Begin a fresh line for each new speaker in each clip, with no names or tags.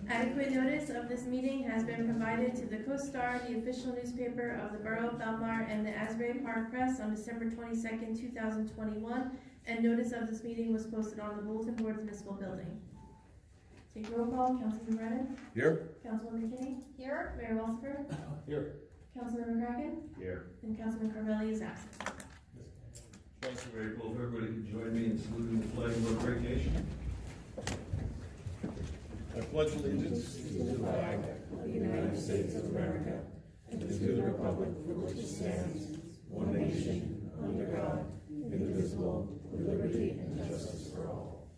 Adequate notice of this meeting has been provided to the Co-Star, the official newspaper of the Borough of Belmar, and the Asbury Park Press on December 22nd, 2021, and notice of this meeting was posted on the bulletin board of the municipal building. Take roll call. Councilman Brennan?
Here.
Councilman McKinney? Here. Mayor Walsifer?
Here.
Councilman McCracken?
Here.
And Councilman Carvelli is absent.
Thank you, April. If everybody could join me in saluting the flag of our great nation. I pledge allegiance to the flag
of the United States of America and to the republic for which it stands, one nation, under God, indivisible, with liberty and justice for all.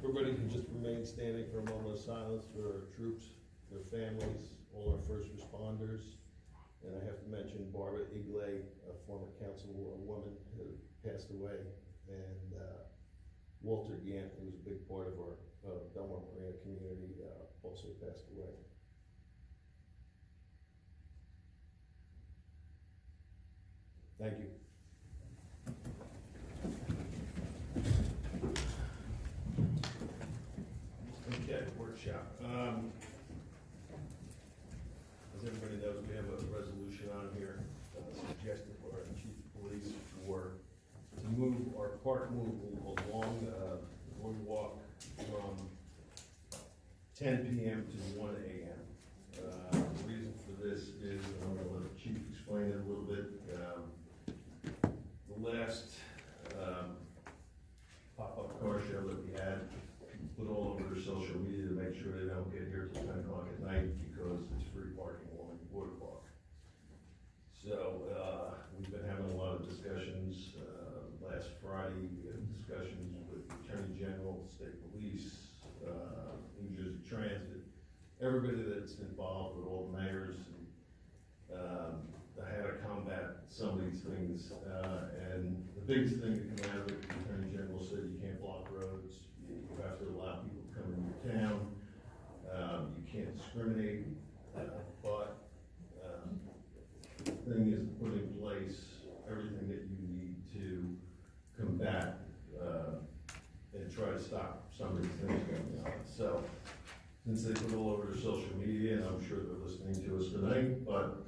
Everybody can just remain standing for a moment of silence for our troops, their families, all our first responders. And I have to mention Barbara Igley, a former councilwoman who passed away, and Walter Gant, who was a big part of our Belmar Marina community, also passed away. Thank you. Okay, workshop. As everybody knows, we have a resolution on here suggested by our chief of police to move our park movable along the boardwalk from 10 p.m. to 1 a.m. The reason for this is, I'm going to let the chief explain it a little bit. The last pop-up car show that we had put all over their social media to make sure they don't get here till 10 o'clock at night because it's free parking along the boardwalk. So we've been having a lot of discussions. Last Friday, we had discussions with the Attorney General, State Police, New Jersey Transit, everybody that's involved with all the mayors. I had to combat some of these things, and the biggest thing that came out of it, the Attorney General said you can't block roads, you have to allow people to come into your town, you can't discriminate, but the thing is to put in place everything that you need to combat and try to stop some of these things going on. So, since they put it all over their social media, and I'm sure they're listening to us tonight, but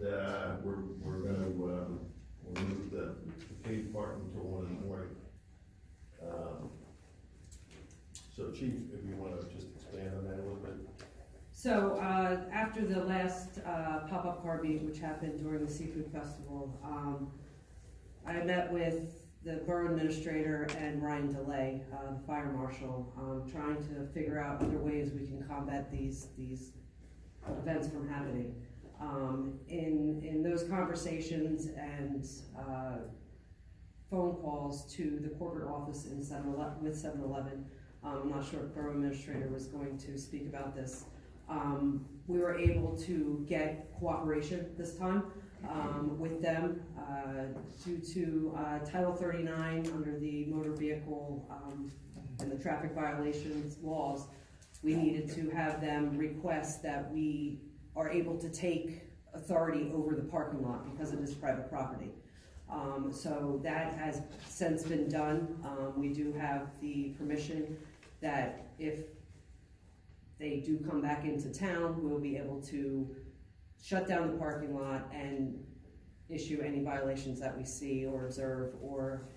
we're going to we'll move the paid parking until 1 in the morning. So, Chief, if you want to just expand on that a little bit.
So after the last pop-up car meet, which happened during the Seafood Festival, I met with the borough administrator and Ryan DeLay, fire marshal, trying to figure out other ways we can combat these events from happening. In those conversations and phone calls to the corporate office in 7-Eleven, I'm not sure if borough administrator was going to speak about this. We were able to get cooperation this time with them due to Title 39 under the motor vehicle and the traffic violations laws. We needed to have them request that we are able to take authority over the parking lot because it is private property. So that has since been done. We do have the permission that if they do come back into town, we'll be able to shut down the parking lot and issue any violations that we see or observe, or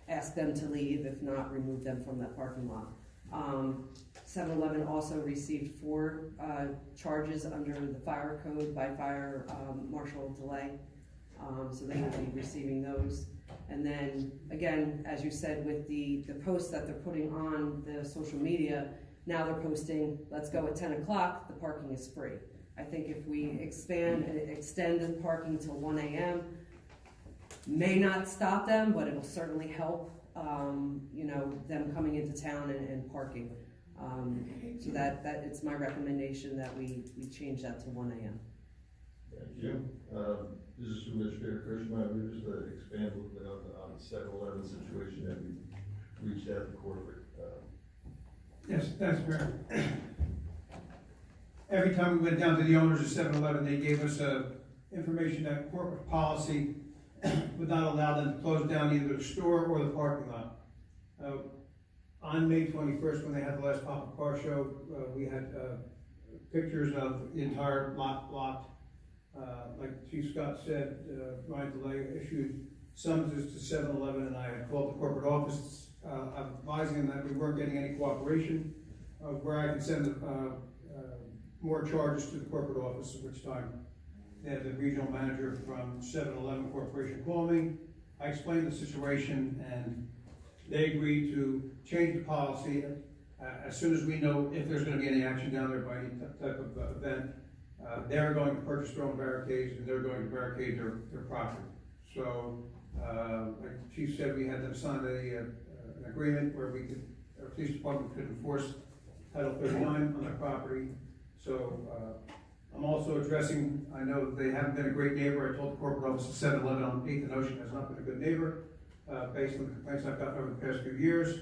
ask them to leave, if not, remove them from that parking lot. 7-Eleven also received 4 charges under the fire code by Fire Marshal DeLay, so they will be receiving those. And then, again, as you said, with the posts that they're putting on the social media, now they're posting, let's go at 10 o'clock, the parking is free. I think if we expand and extend the parking till 1 a.m., may not stop them, but it'll certainly help, you know, them coming into town and parking. So that it's my recommendation that we change that to 1 a.m.
Thank you. This is Administrator Kirschmeyer. We just expand a little bit on the 7-Eleven situation that we reached out to corporate.
Yes, thanks, Mayor. Every time we went down to the owners of 7-Eleven, they gave us information that corporate policy would not allow them to close down either the store or the parking lot. On May 21st, when they had the last pop-up car show, we had pictures of the entire lot blocked. Like Chief Scott said, Ryan DeLay issued summonses to 7-Eleven, and I had called the corporate office, advising them that we weren't getting any cooperation, where I could send more charges to the corporate office, at which time they had the regional manager from 7-Eleven Corporation call me. I explained the situation, and they agreed to change the policy as soon as we know if there's going to be any action down there by any type of event. They're going to purchase their own barricades, and they're going to barricade their property. So, like the chief said, we had them sign an agreement where our police department could enforce Title 39 on their property. So, I'm also addressing, I know that they haven't been a great neighbor. I told the corporate office at 7-Eleven on 8th and Ocean has not been a good neighbor, based on the complaints I've gotten over the past few years.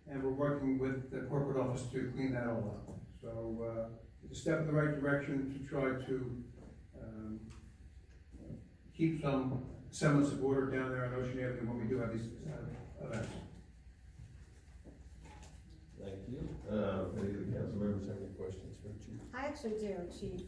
And we're working with the corporate office to clean that all up. So, it's a step in the right direction to try to keep some semblance of order down there on Ocean Avenue when we do have these events.
Thank you. Any of the council members have any questions for the chief?
I actually do, Chief.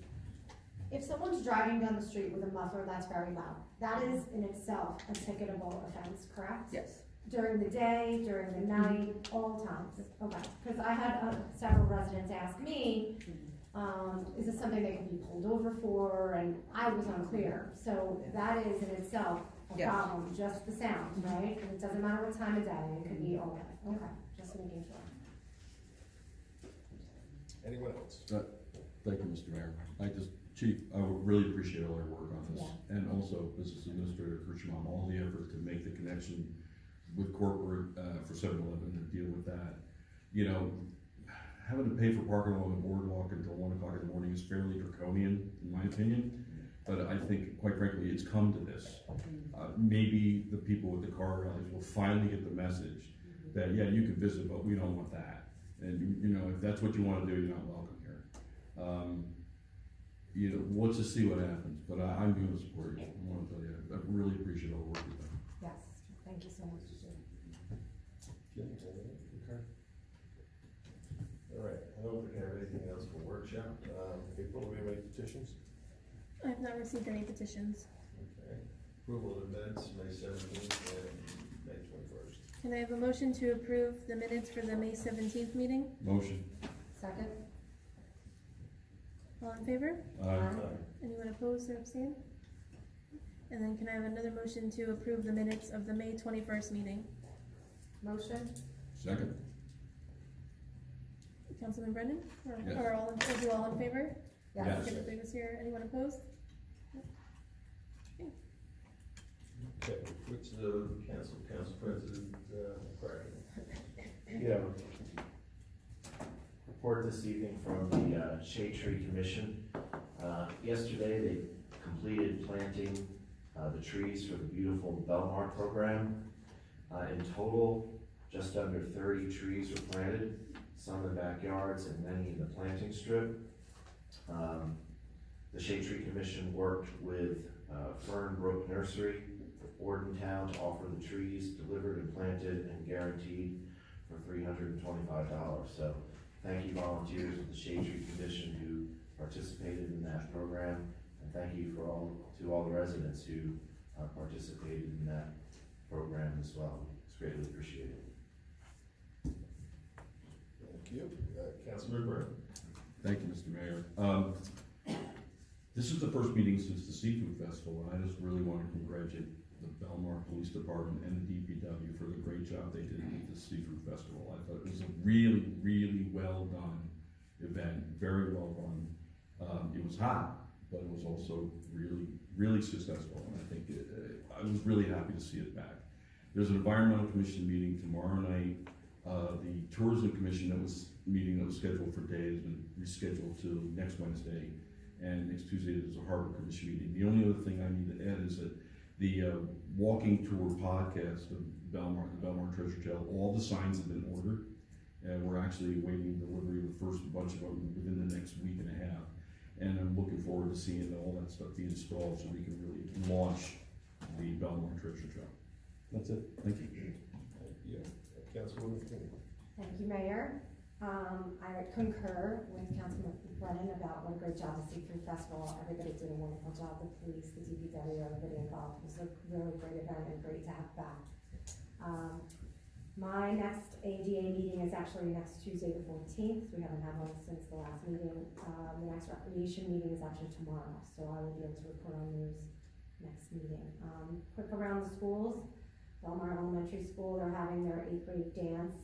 If someone's driving down the street with a muffler that's very loud, that is in itself a ticketable offense, correct?
Yes.
During the day, during the night, all times? Okay, because I had several residents ask me, is this something they could be pulled over for? And I was unclear. So that is in itself a
Yes.
problem, just the sound, right? And it doesn't matter what time of day, it could be okay, just making sure.
Anyone else?
Thank you, Mr. Mayor. Chief, I would really appreciate all your work on this.
Yeah.
And also Business Administrator Kirschbaum, all the effort to make the connection with corporate, for 7-Eleven to deal with that. You know, having to pay for parking along the boardwalk until 1 o'clock in the morning is fairly draconian, in my opinion. But I think, quite frankly, it's come to this. Maybe the people with the car rallies will finally get the message that, yeah, you can visit, but we don't want that. And you know, if that's what you want to do, you're not welcome here. You know, let's just see what happens. But I'm going to support you. I want to tell you, I really appreciate all the work you've done.
Yes, thank you so much.
Jim, okay. All right, I don't think I have anything else for workshop. April, do we have any petitions?
I have not received any petitions.
Okay. Approval of the minutes, May 17th and May 21st.
Can I have a motion to approve the minutes for the May 17th meeting?
Motion.
Second?
All in favor?
Aye.
Anyone opposed or abstain? And then can I have another motion to approve the minutes of the May 21st meeting?
Motion?
Second.
Councilman Brennan?
Yes.
Or all in favor?
Yes.
Everybody was here. Anyone opposed?
Okay, which the council president, Craig.
Yeah. Report this evening from the Shade Tree Commission. Yesterday, they completed planting the trees for the beautiful Belmar program. In total, just under 30 trees were planted, some in the backyards and many in the planting strip. The Shade Tree Commission worked with Fern Brook Nursery, Bordentown, to offer the trees delivered and planted and guaranteed for $325. So thank you, volunteers of the Shade Tree Commission who participated in that program, and thank you to all the residents who participated in that program as well. It's greatly appreciated.
Thank you. Councilman Brennan.
Thank you, Mr. Mayor. This is the first meeting since the Seafood Festival, and I just really want to congratulate the Belmar Police Department and the DPW for the great job they did with the Seafood Festival. I thought it was a really, really well done event, very well run. It was hot, but it was also really, really successful, and I think I was really happy to see it back. There's an Environmental Commission meeting tomorrow night. The Tourism Commission that was scheduled for today has been rescheduled to next Wednesday, and next Tuesday there's a Harbor Commission meeting. The only other thing I need to add is that the walking tour podcast of the Belmar Treasure Trail, all the signs have been ordered, and we're actually awaiting delivery of the first bunch of them within the next week and a half. And I'm looking forward to seeing all that stuff be installed so we can really launch the Belmar Treasure Trail. That's it. Thank you.
Thank you. Councilwoman King.
Thank you, Mayor. I concur with Councilman Brennan about what a great job the Seafood Festival. Everybody did a wonderful job, the police, the DPW, everybody involved. It was a really great event and great to have back. My next ADA meeting is actually next Tuesday the 14th. We haven't had one since the last meeting. The next recreation meeting is actually tomorrow, so I will be able to report on those next meeting. Quick around the schools. Belmar Elementary School, they're having their 8th grade dance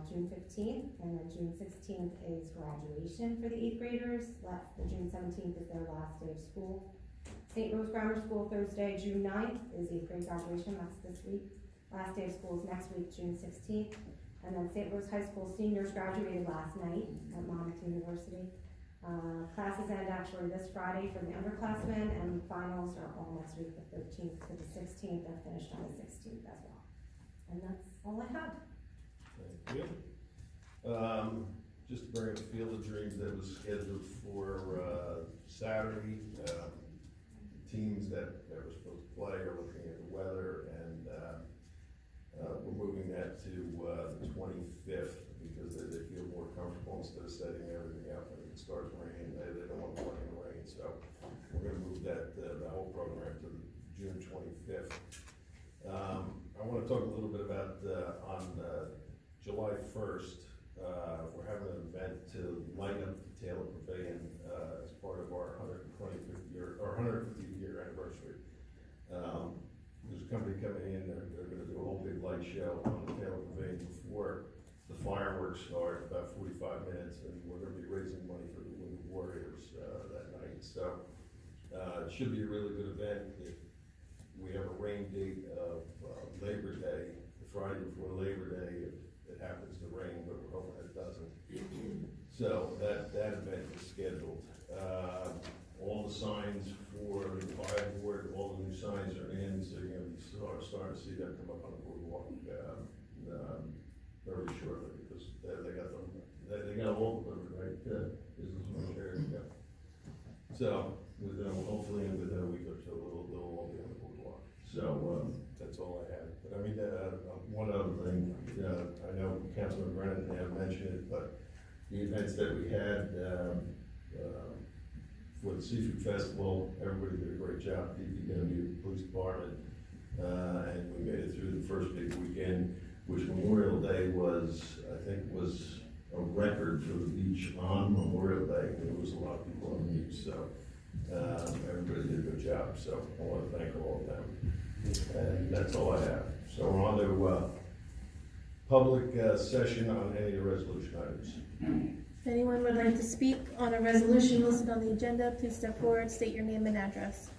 June 15th, and then June 16th is graduation for the 8th graders. The June 17th is their last day of school. St. Rose Grammar School, Thursday, June 9th is 8th grade graduation, that's this week. Last day of school is next week, June 16th. And then St. Rose High School seniors graduated last night at Monmouth University. Classes end actually this Friday for the underclassmen, and finals are all next week, the 13th to the 16th, and finished on the 16th as well. And that's all I have.
Thank you. Just to bring up the Field of Dreams that was scheduled for Saturday. Teams that were supposed to play are looking at the weather, and we're moving that to the 25th because they feel more comfortable instead of setting everything up when it starts raining. They don't want to play in the rain, so we're going to move that the whole program to June 25th. I want to talk a little bit about on July 1st. We're having an event to light up the Taylor Pavilion as part of our 150th year anniversary. There's a company coming in. They're going to do a whole big light show on the Taylor Pavilion before the fireworks start, about 45 minutes, and we're going to be raising money for the Wounded Warriors that night. So it should be a really good event. We have a rain date of Labor Day, the Friday before Labor Day, if it happens to rain, but we're hoping it doesn't. So that event is scheduled. All the signs for the fire board, all the new signs are in, so you're going to be starting to see them come up on the boardwalk very shortly, because they got all delivered, right? Business manager, yeah. So hopefully within a week or so, they'll all be on the boardwalk. So that's all I have. But I mean, one other thing, I know Councilman Brennan had mentioned it, but the events that we had for the Seafood Festival, everybody did a great job. DPW, Police Department, and we made it through the first big weekend, which Memorial Day was a record for the beach on Memorial Day. There was a lot of people on the beach, so everybody did a good job. So I want to thank all of them. And that's all I have. So we're on to public session on any of the resolution items.
If anyone would like to speak on a resolution listed on the agenda, please step forward, state your name and address.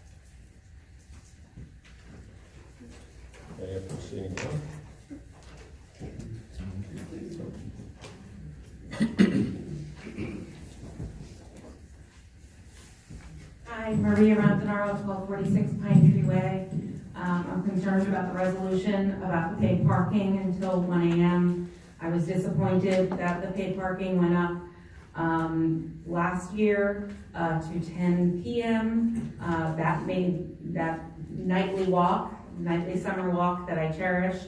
I have to see anyone.
Hi, Maria Ronzanaro, 1246 Pine Tree Way. I'm concerned about the resolution about the paid parking until 1 a.m. I was disappointed that the paid parking went up last year to 10 p.m. That made that nightly summer walk that I cherish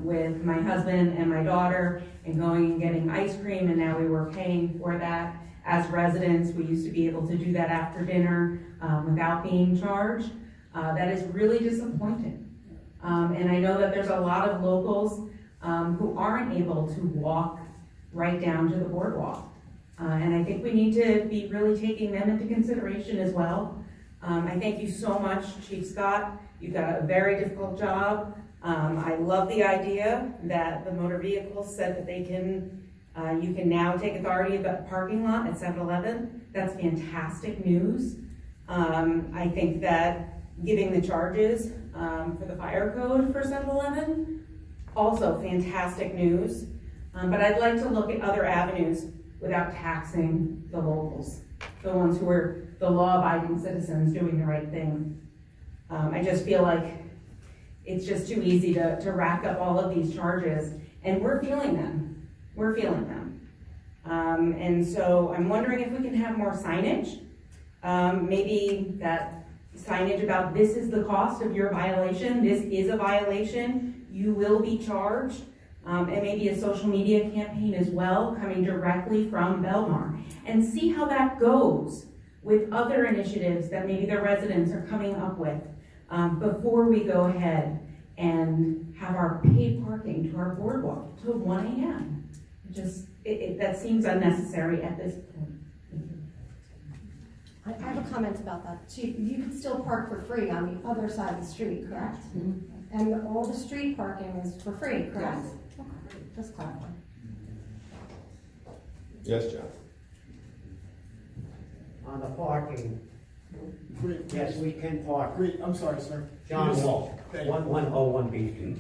with my husband and my daughter, and going and getting ice cream, and now we were paying for that. As residents, we used to be able to do that after dinner without being charged. That is really disappointing. And I know that there's a lot of locals who aren't able to walk right down to the boardwalk. And I think we need to be really taking them into consideration as well. I thank you so much, Chief Scott. You've got a very difficult job. I love the idea that the motor vehicles said that they can you can now take authority of the parking lot at 7-Eleven. That's fantastic news. I think that giving the charges for the fire code for 7-Eleven, also fantastic news. But I'd like to look at other avenues without taxing the locals, the ones who are the law-abiding citizens doing the right thing. I just feel like it's just too easy to rack up all of these charges, and we're feeling them. We're feeling them. And so I'm wondering if we can have more signage. Maybe that signage about this is the cost of your violation, this is a violation, you will be charged. and maybe a social media campaign as well, coming directly from Belmar, and see how that goes with other initiatives that maybe the residents are coming up with before we go ahead and have our paid parking to our boardwalk till 1 a.m. That seems unnecessary at this point.
I have a comment about that. Chief, you can still park for free on the other side of the street, correct? And all the street parking is for free, correct? Okay, just clarifying.
Yes, John?
On the parking, yes, we can park.
I'm sorry, sir.
John Wall,
Thank you.
1101 B Street.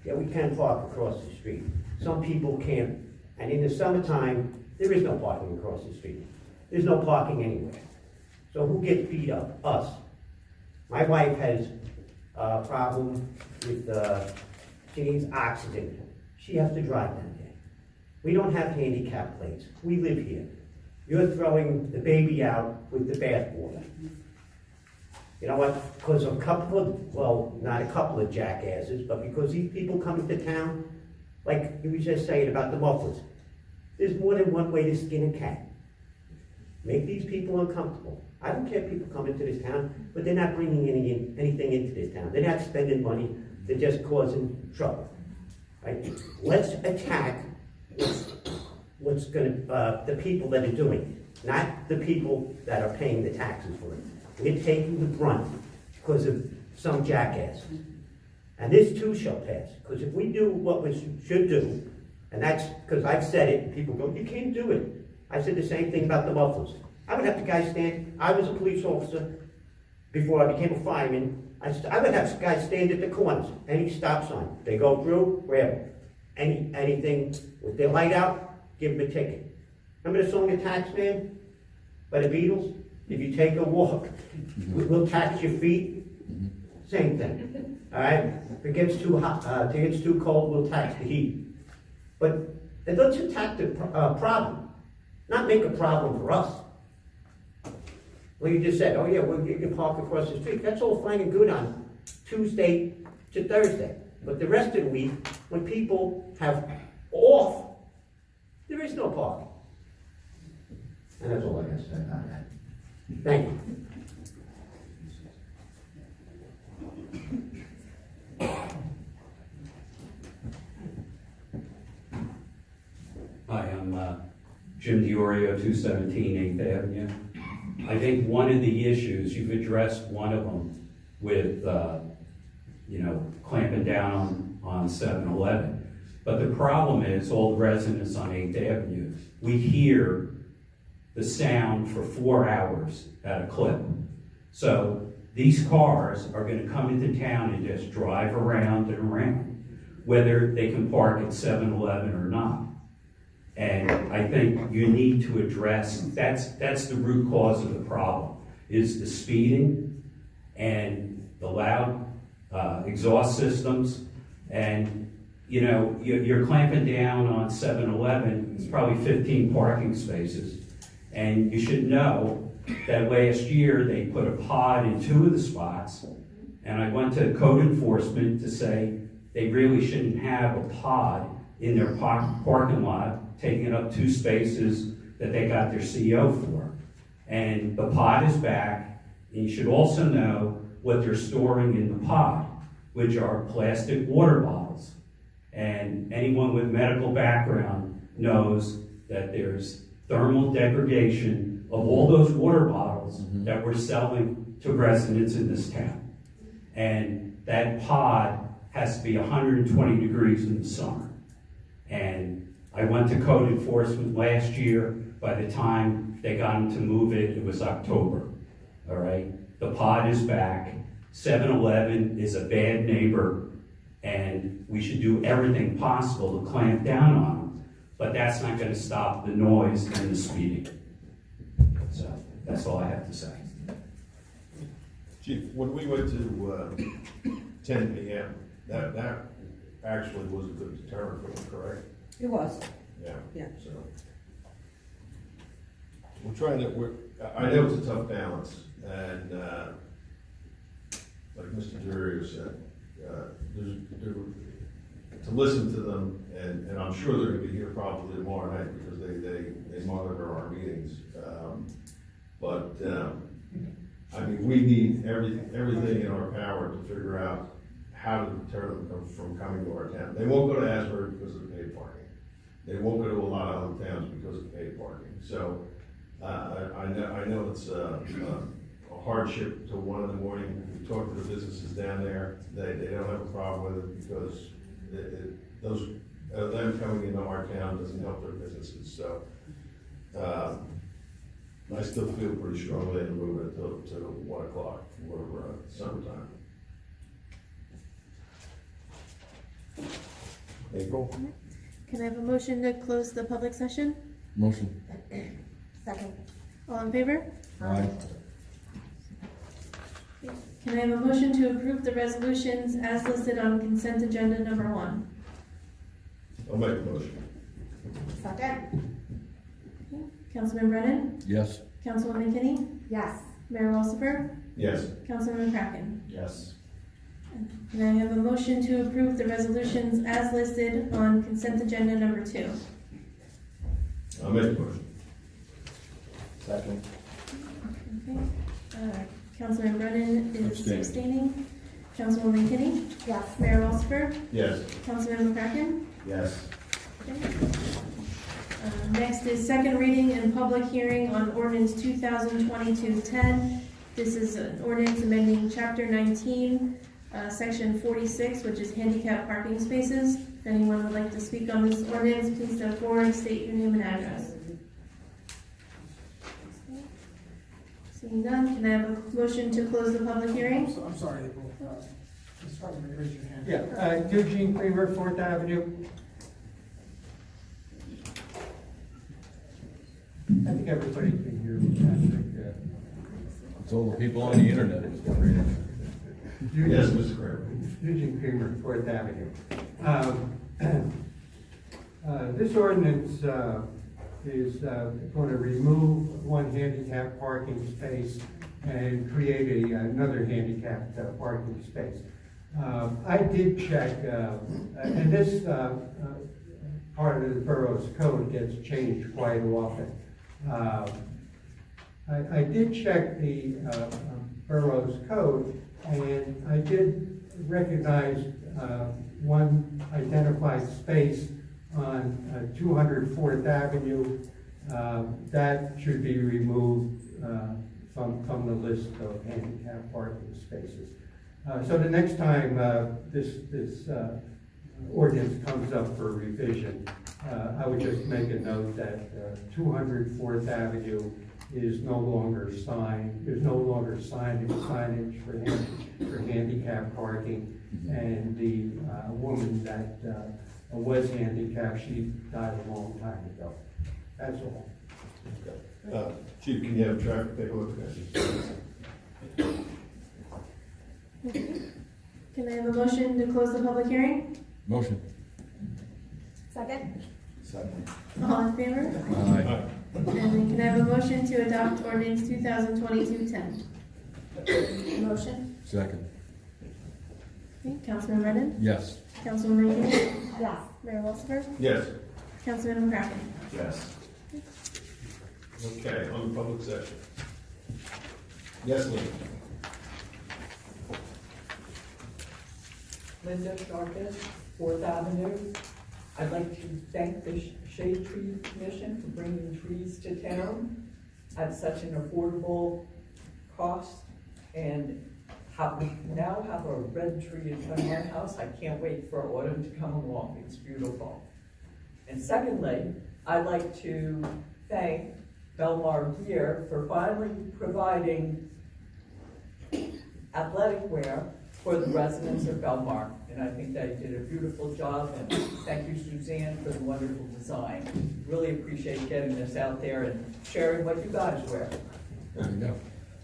Yeah, we can park across the street. Some people can't, and in the summertime, there is no parking across the street. There's no parking anywhere. So who gets beat up? Us. My wife has a problem with, she needs oxygen. She has to drive down there. We don't have handicap plates. We live here. You're throwing the baby out with the bathwater. You know what? Because a couple of, well, not a couple of jackasses, but because these people come into town, like you were just saying about the mufflers, there's more than one way to skin a cat. Make these people uncomfortable. I don't care if people come into this town, but they're not bringing anything into this town. They're not spending money. They're just causing trouble. Right? Let's attack what's going to, the people that are doing it, not the people that are paying the taxes for it. We're taking the brunt because of some jackass. And this too shall pass. Because if we do what we should do, and that's because I've said it, and people go, you can't do it. I said the same thing about the mufflers. I would have the guy stand, I was a police officer before I became a fireman. I would have guys stand at the corners, any stop sign. They go through, grab it. Anything with their light out, give them a ticket. Remember the song The Taxman by the Beatles? If you take a walk, we'll tax your feet. Same thing. All right? If it gets too hot, if it gets too cold, we'll tax the heat. But let's attack the problem, not make a problem for us. Well, you just said, oh yeah, well, you can park across the street. That's all fine and good on Tuesday to Thursday. But the rest of the week, when people have off, there is no parking. And that's all I got to say about that. Thank you.
Hi, I'm Jim DiOrio, 217 8th Avenue. I think one of the issues, you've addressed one of them with, clamping down on 7-Eleven. But the problem is, all the residents on 8th Avenue, we hear the sound for 4 hours at a clip. So these cars are gonna come into town and just drive around and around, whether they can park at 7-Eleven or not. And I think you need to address, that's the root cause of the problem, is the speeding and the loud exhaust systems. And you're clamping down on 7-Eleven, it's probably 15 parking spaces. And you should know that last year they put a pod in 2 of the spots, and I went to code enforcement to say they really shouldn't have a pod in their parking lot, taking up 2 spaces that they got their CO for. And the pod is back, and you should also know what they're storing in the pod, which are plastic water bottles. And anyone with medical background knows that there's thermal degradation of all those water bottles that we're selling to residents in this town. And that pod has to be 120 degrees in the summer. And I went to code enforcement last year. By the time they got them to move it, it was October, all right? The pod is back. 7-Eleven is a bad neighbor, and we should do everything possible to clamp down on them, but that's not gonna stop the noise and the speeding. So, that's all I have to say.
Chief, when we went to 10 p.m., that actually was a good deterrent for them, correct?
It was.
Yeah.
Yeah.
So I know it's a tough balance, and like Mr. Durio said, to listen to them and I'm sure they're gonna be here probably tomorrow night because they monitor our meetings. I mean, we need everything in our power to figure out how to deter them from coming to our town. They won't go to Asbury because of the paid parking. They won't go to a lot of other towns because of paid parking. So, I know it's a hardship to 1 in the morning. We talk to the businesses down there, they don't have a problem with it because them coming into our town doesn't help their businesses, so. I still feel pretty strongly in moving it to 1 o'clock for summertime. April?
Can I have a motion to close the public session?
Motion.
Second.
All in favor?
Aye.
Can I have a motion to approve the resolutions as listed on consent agenda number 1?
I'll make a motion.
Second.
Councilman Brennan?
Yes.
Councilwoman Kinney?
Yes.
Mayor Walsifer?
Yes.
Councilman McCracken?
Yes.
Can I have a motion to approve the resolutions as listed on consent agenda number 2?
I'll make a motion.
Second.
Okay. Councilman Brennan is
Abstain.
abstaining. Councilwoman Kinney?
Yes.
Mayor Walsifer?
Yes.
Councilman McCracken?
Yes.
Okay. Next is second reading and public hearing on ordinance 2022-10. This is an ordinance amending chapter 19, section 46, which is handicap parking spaces. If anyone would like to speak on this ordinance, please step forward, state your name and address. Seeing none, can I have a motion to close the public hearing?
I'm sorry, April. Just try to raise your hand. Yeah, Eugene Creamer, 4th Avenue. I think everybody can hear me, Patrick.
It's all the people on the internet.
Yes, Mr. Kramer.
Eugene Creamer, 4th Avenue. This ordinance is going to remove one handicap parking space and create another handicapped parking space. I did check, and this part of the borough's code gets changed quite often. I did check the borough's code, and I did recognize one identified space on 204th Avenue that should be removed from the list of handicap parking spaces. So the next time this ordinance comes up for revision, I would just make a note that 204th Avenue is no longer there's no longer signage for handicap parking, and the woman that was handicapped, she died a long time ago. That's all.
Okay. Chief, can you have traffic take a look at this?
Can I have a motion to close the public hearing?
Motion.
Second.
Second.
All in favor?
Aye.
And then can I have a motion to adopt ordinance 2022-10?
Motion.
Second.
Okay, Councilman Brennan?
Yes.
Councilwoman Kinney?
Yes.
Mayor Walsifer?
Yes.
Councilman McCracken?
Yes.
Okay, on the public session. Yes, Lee.
Linda Sharkis, 4th Avenue. I'd like to thank the Shade Tree Commission for bringing trees to town at such an affordable cost, and we now have a red tree in front of my house. I can't wait for autumn to come along. It's beautiful. And secondly, I'd like to thank Belmar June for finally providing athletic wear for the residents of Belmar. And I think they did a beautiful job, and thank you, Suzanne, for the wonderful design. Really appreciate getting this out there and sharing what you guys wear.
There you go.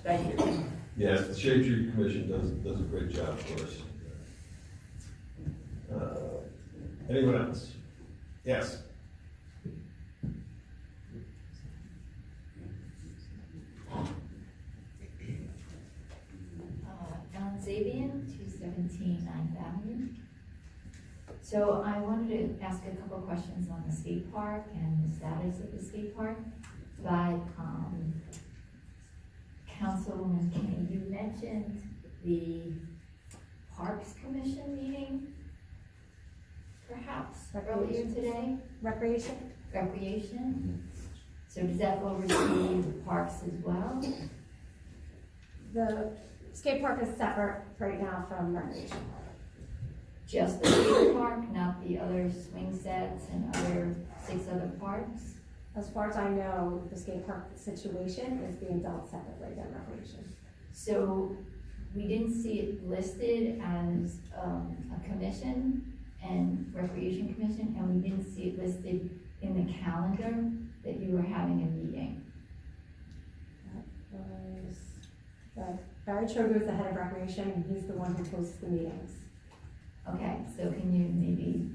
Thank you.
Yes, the Shade Tree Commission does a great job for us. Anyone else? Yes.
Ellen Zabian, 217 9th Avenue. So I wanted to ask a couple of questions on the skate park and the status of the skate park. But, Councilwoman Kenny, you mentioned the Parks Commission meeting, perhaps earlier today?
Recreation?
Recreation? So does that oversee parks as well?
The skate park is separate right now from recreation.
Just the skate park, not the other swing sets and other 6 other parks?
As far as I know, the skate park situation is being dealt separately than recreation.
So we didn't see it listed as a commission and recreation commission, and we didn't see it listed in the calendar that you were having a meeting.
Barry Trogu is the head of recreation, and he's the one who posts the meetings.
Okay, so can you maybe?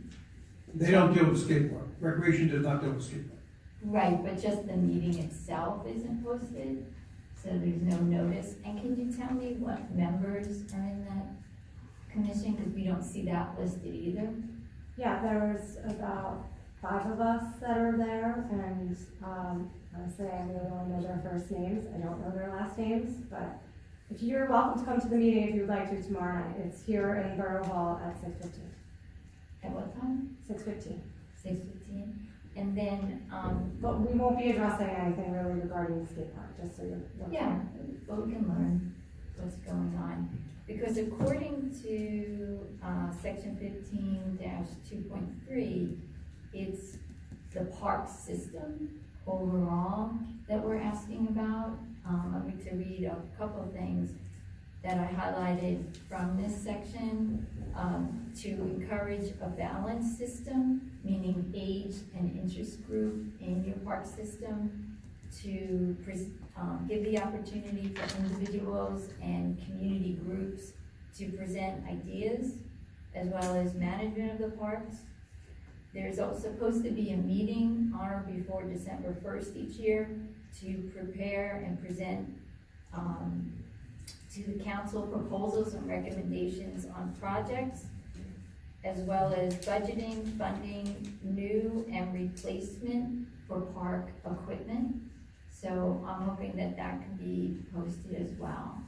They don't deal with skate park. Recreation does not deal with skate park.
Right, but just the meeting itself isn't posted, so there's no notice. And can you tell me what members are in that commission? Because we don't see that listed either.
Yeah, there's about 5 of us that are there, and honestly, I really only know their first names. I don't know their last names, but if you're welcome to come to the meeting if you would like to tomorrow night. It's here in Borough Hall at 6:15.
At what time?
6:15.
6:15. And then,
But we won't be addressing anything really regarding the skate park, just so you're.
yeah, but we can learn what's going on. Because according to section 15-2.3, it's the park system overall that we're asking about. I'm going to read a couple of things that I highlighted from this section, to encourage a balanced system, meaning age and interest group in your park system, to give the opportunity for individuals and community groups to present ideas, as well as management of the parks. There's also supposed to be a meeting on or before December 1st each year to prepare and present to the council proposals and recommendations on projects, as well as budgeting, funding, new and replacement for park equipment. So I'm hoping that that can be posted as well.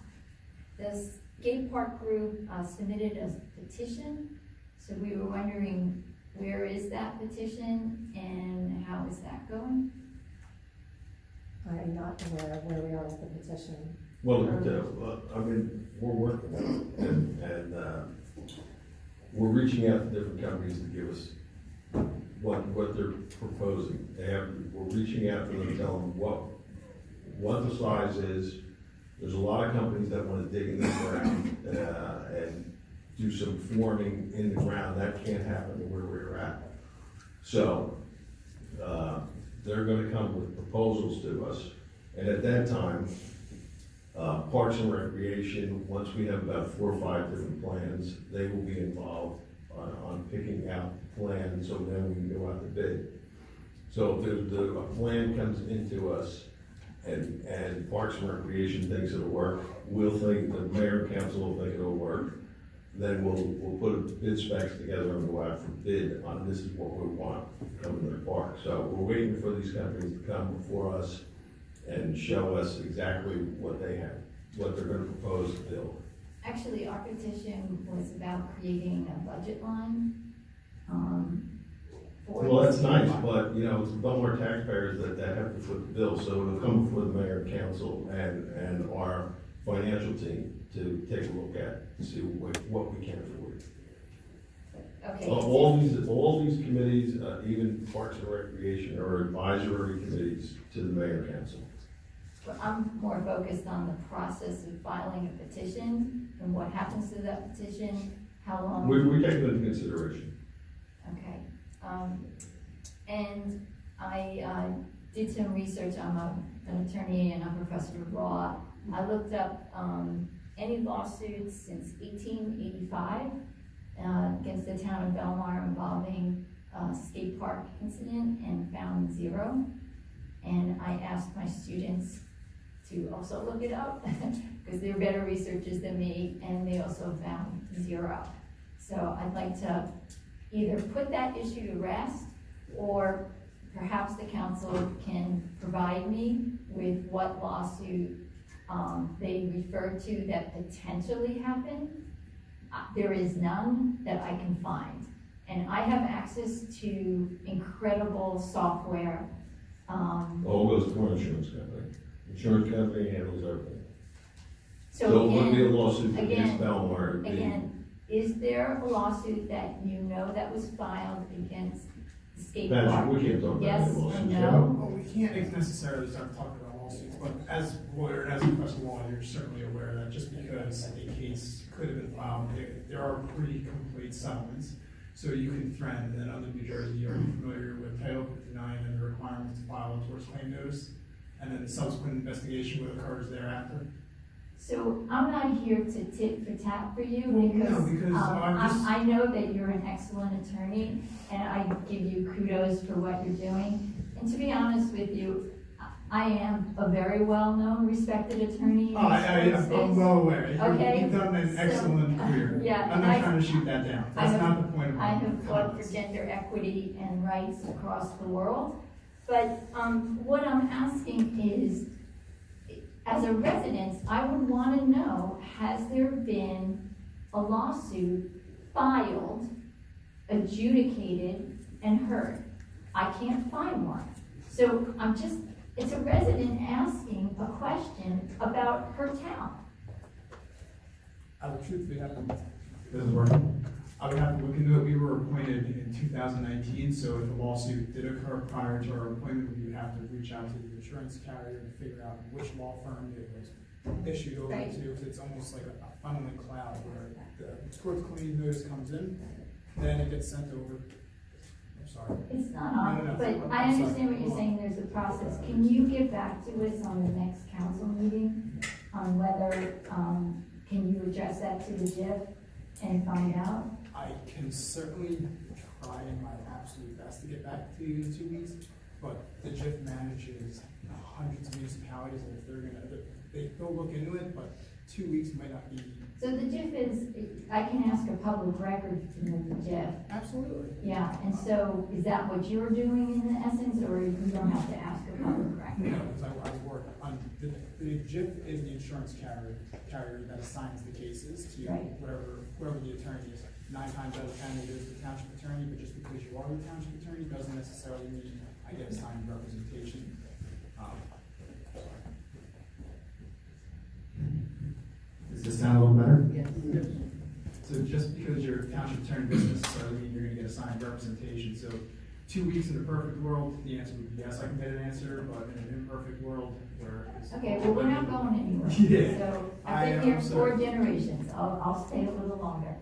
The skate park group submitted a petition, so we were wondering, where is that petition and how is that going?
I'm not aware of where we are with the petition.
Well, I mean, we're working on it, and we're reaching out to different companies to give us what they're proposing. We're reaching out to them, telling them what the size is. There's a lot of companies that want to dig in the ground and do some forming in the ground. That can't happen where we're at. So they're going to come with proposals to us, and at that time, Parks and Recreation, once we have about 4 or 5 different plans, they will be involved on picking out plans, so then we can go out to bid. So if a plan comes into us and Parks and Recreation thinks it'll work, we'll think, the mayor and council will think it'll work, then we'll put bid specs together and go out for bid on this is what we want coming to the park. So we're waiting for these companies to come before us and show us exactly what they have, what they're gonna propose to build.
Actually, our petition was about creating a budget line, for.
Well, that's nice, but, you know, it's Belmar taxpayers that have to foot the bill, so it'll come before the mayor and council and our financial team to take a look at, to see what we can afford.
Okay.
All these committees, even Parks and Recreation, are advisory committees to the mayor and council.
But I'm more focused on the process of filing a petition and what happens to that petition, how long.
We take it into consideration.
Okay, and I did some research. I'm an attorney and I'm a professor of law. I looked up any lawsuits since 1885 against the town of Belmar involving a skate park incident and found 0. And I asked my students to also look it up because they're better researchers than me, and they also found 0. So I'd like to either put that issue to rest, or perhaps the council can provide me with what lawsuit they referred to that potentially happened. There is none that I can find. And I have access to incredible software.
All goes to our insurance company. Insurance company handles everything.
So
So it wouldn't be a
again,
lawsuit
again-
against Belmar. It'd be-
Again, is there a lawsuit that you know that was filed against the skate
Patrick,
park?
we can't talk about
Yes
any
or
lawsuits.
no?
Well, we can't necessarily start talking about lawsuits, but as a lawyer and as a professional law, you're certainly aware that just because a case could have been filed, there are pretty complete settlements. So you can threaten, and under New Jersey, are you familiar with Title 59 and the requirements to file a torts claim notice? And then the subsequent investigation what occurs thereafter?
So I'm not here to tit for tat for you
Well,
because,
no, because I'm just-
I know that you're an excellent attorney and I give you kudos for what you're doing. And to be honest with you, I am a very well-known, respected attorney.
I'm well aware.
Okay,
You've done an
so-
excellent career.
Yeah,
I'm
and
not
I-
trying to shoot that down. That's not the point of my
I have fought for
comments.
gender equity and rights across the world. But what I'm asking is, as a resident, I would want to know, has there been a lawsuit filed, adjudicated, and heard? I can't find one. So it's a resident asking a question about her town.
I would truthfully have to, this is working. I would have to look into it. We were appointed in 2019, so if a lawsuit did occur prior to our appointment, we would have to reach out to the insurance carrier to figure out which law firm it was issued over
Right.
to. Because it's almost like a funneling cloud where the torts claim notice comes in, then it gets sent over. I'm sorry.
It's not on,
No,
but
I'm
I
sorry.
understand what you're saying, there's a process. Can you get back to us on the next council meeting on whether, can you address that to the JIF and find out?
I can certainly try my absolute best to get back to you in 2 weeks, but the JIF manages hundreds of municipalities, and if they'll look into it, but 2 weeks might not be.
So the JIF is, I can ask a public record from the JIF.
Absolutely.
Yeah, and so is that what you're doing in essence, or you don't have to ask a public record?
No, because I work on, the JIF is the insurance carrier that assigns the cases to
Right.
whoever the attorney is. 9 times out of 10 it is the township attorney, but just because you are the township attorney doesn't necessarily mean I get assigned representation. Does this sound a little better?
Yes.
So just because you're a township attorney doesn't necessarily mean you're gonna get assigned representation. So 2 weeks in a perfect world, the answer would be yes, I can get an answer, but in an imperfect world where. it's-
Okay, well, we're not going anywhere.
Yeah.
So
I
I've
am,
been here
sorry.
4 generations, I'll stay a little longer.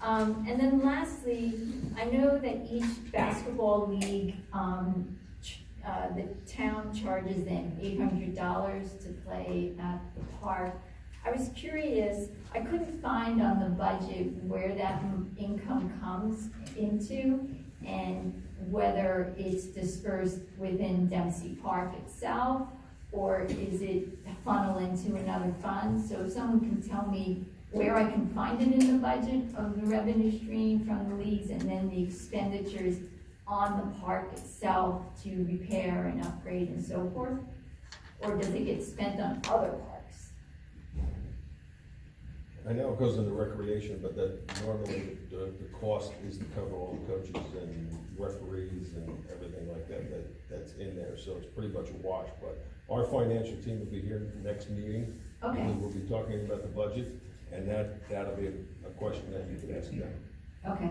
And then lastly, I know that each basketball league, the town charges them $800 to play at the park. I was curious, I couldn't find on the budget where that income comes into and whether it's dispersed within Dempsey Park itself, or is it funnel into another fund? So if someone can tell me where I can find it in the budget of the revenue stream from the leagues and then the expenditures on the park itself to repair and upgrade and so forth? Or does it get spent on other parks?
I know it goes into recreation, but that normally the cost is to cover all the coaches and referees and everything like that's in there, so it's pretty much a wash, but our financial team will be here next meeting.
Okay.
And we'll be talking about the budget, and that'll be a question that you can ask them.
Okay.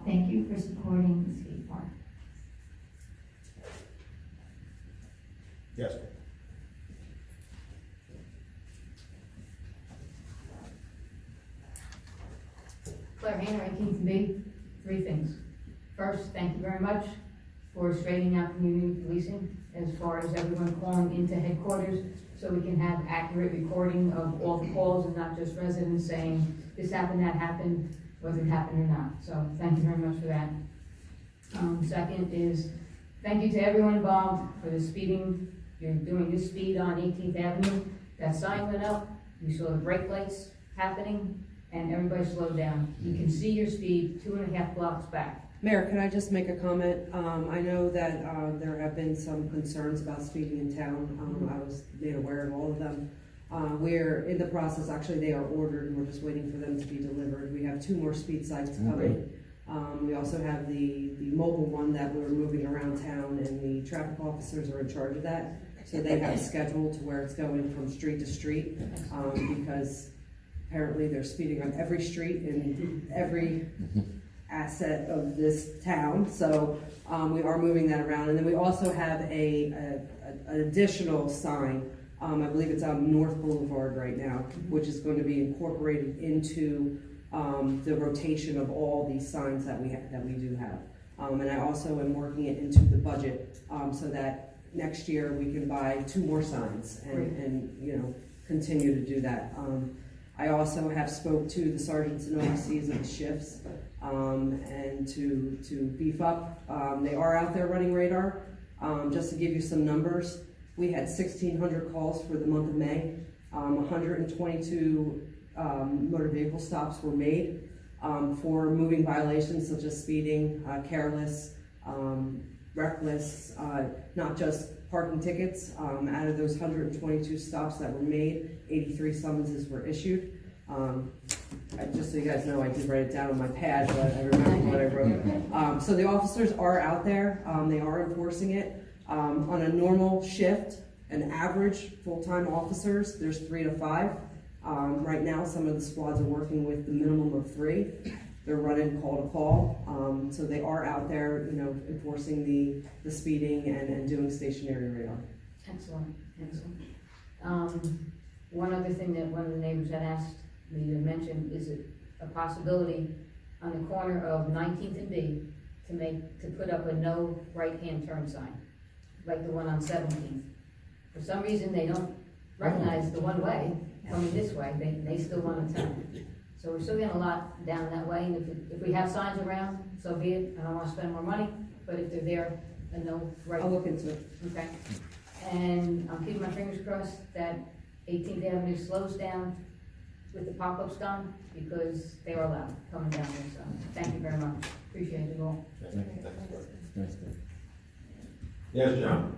Thank you for supporting the skate park.
Yes,
Claire Hayner, 18th B, 3 things. First, thank you very much for straightening out community policing as far as everyone calling into headquarters so we can have accurate recording of all the calls and not just residents saying this happened, that happened, whether it happened or not. So thank you very much for that. Second is thank you to everyone involved for the speeding. You're doing this speed on 18th Avenue. That sign went up. We saw the brake lights happening. and everybody slow down. You can see your speed 2.5 blocks back.
Mayor, can I just make a comment? I know that there have been some concerns about speeding in town. I was made aware of all of them. We're in the process, actually they are ordered, and we're just waiting for them to be delivered. We have 2 more speed sites coming. We also have the mobile one that we're moving around town, and the traffic officers are in charge of that. So they have a schedule to where it's going from street to street, because apparently they're speeding on every street in every asset of this town. So we are moving that around. And then we also have an additional sign. I believe it's on North Boulevard right now, which is going to be incorporated into the rotation of all these signs that we do have. And I also am working it into the budget so that next year we can buy 2 more signs and you know, continue to do that. I also have spoke to the sergeants and OCs of the shifts and to beef up. They are out there running radar. Just to give you some numbers, we had 1,600 calls for the month of May. 122 motor vehicle stops were made for moving violations such as speeding, careless, reckless, not just parking tickets. Out of those 122 stops that were made, 83 summonses were issued. Just so you guys know, I did write it down on my pad, but I remember what I wrote. So the officers are out there. They are enforcing it. On a normal shift, an average full-time officers, there's 3 to 5. Right now, some of the squads are working with the minimum of 3. They're running call to call. So they are out there, you know, enforcing the speeding and doing stationary radar.
Excellent, excellent. One other thing that one of the neighbors had asked me to mention is a possibility on the corner of 19th and B to put up a no right-hand turn sign, like the one on 17th. For some reason, they don't recognize the one way coming this way. They still want to turn. So we're still getting a lot down that way. And if we have signs around, so be it. I don't want to spend more money, but if they're there, a no right.
I'll look into it.
Okay. And I'm keeping my fingers crossed that 18th Avenue slows down with the pop-ups done, because they are loud coming down there. So thank you very much. Appreciate it all.
Yes, John?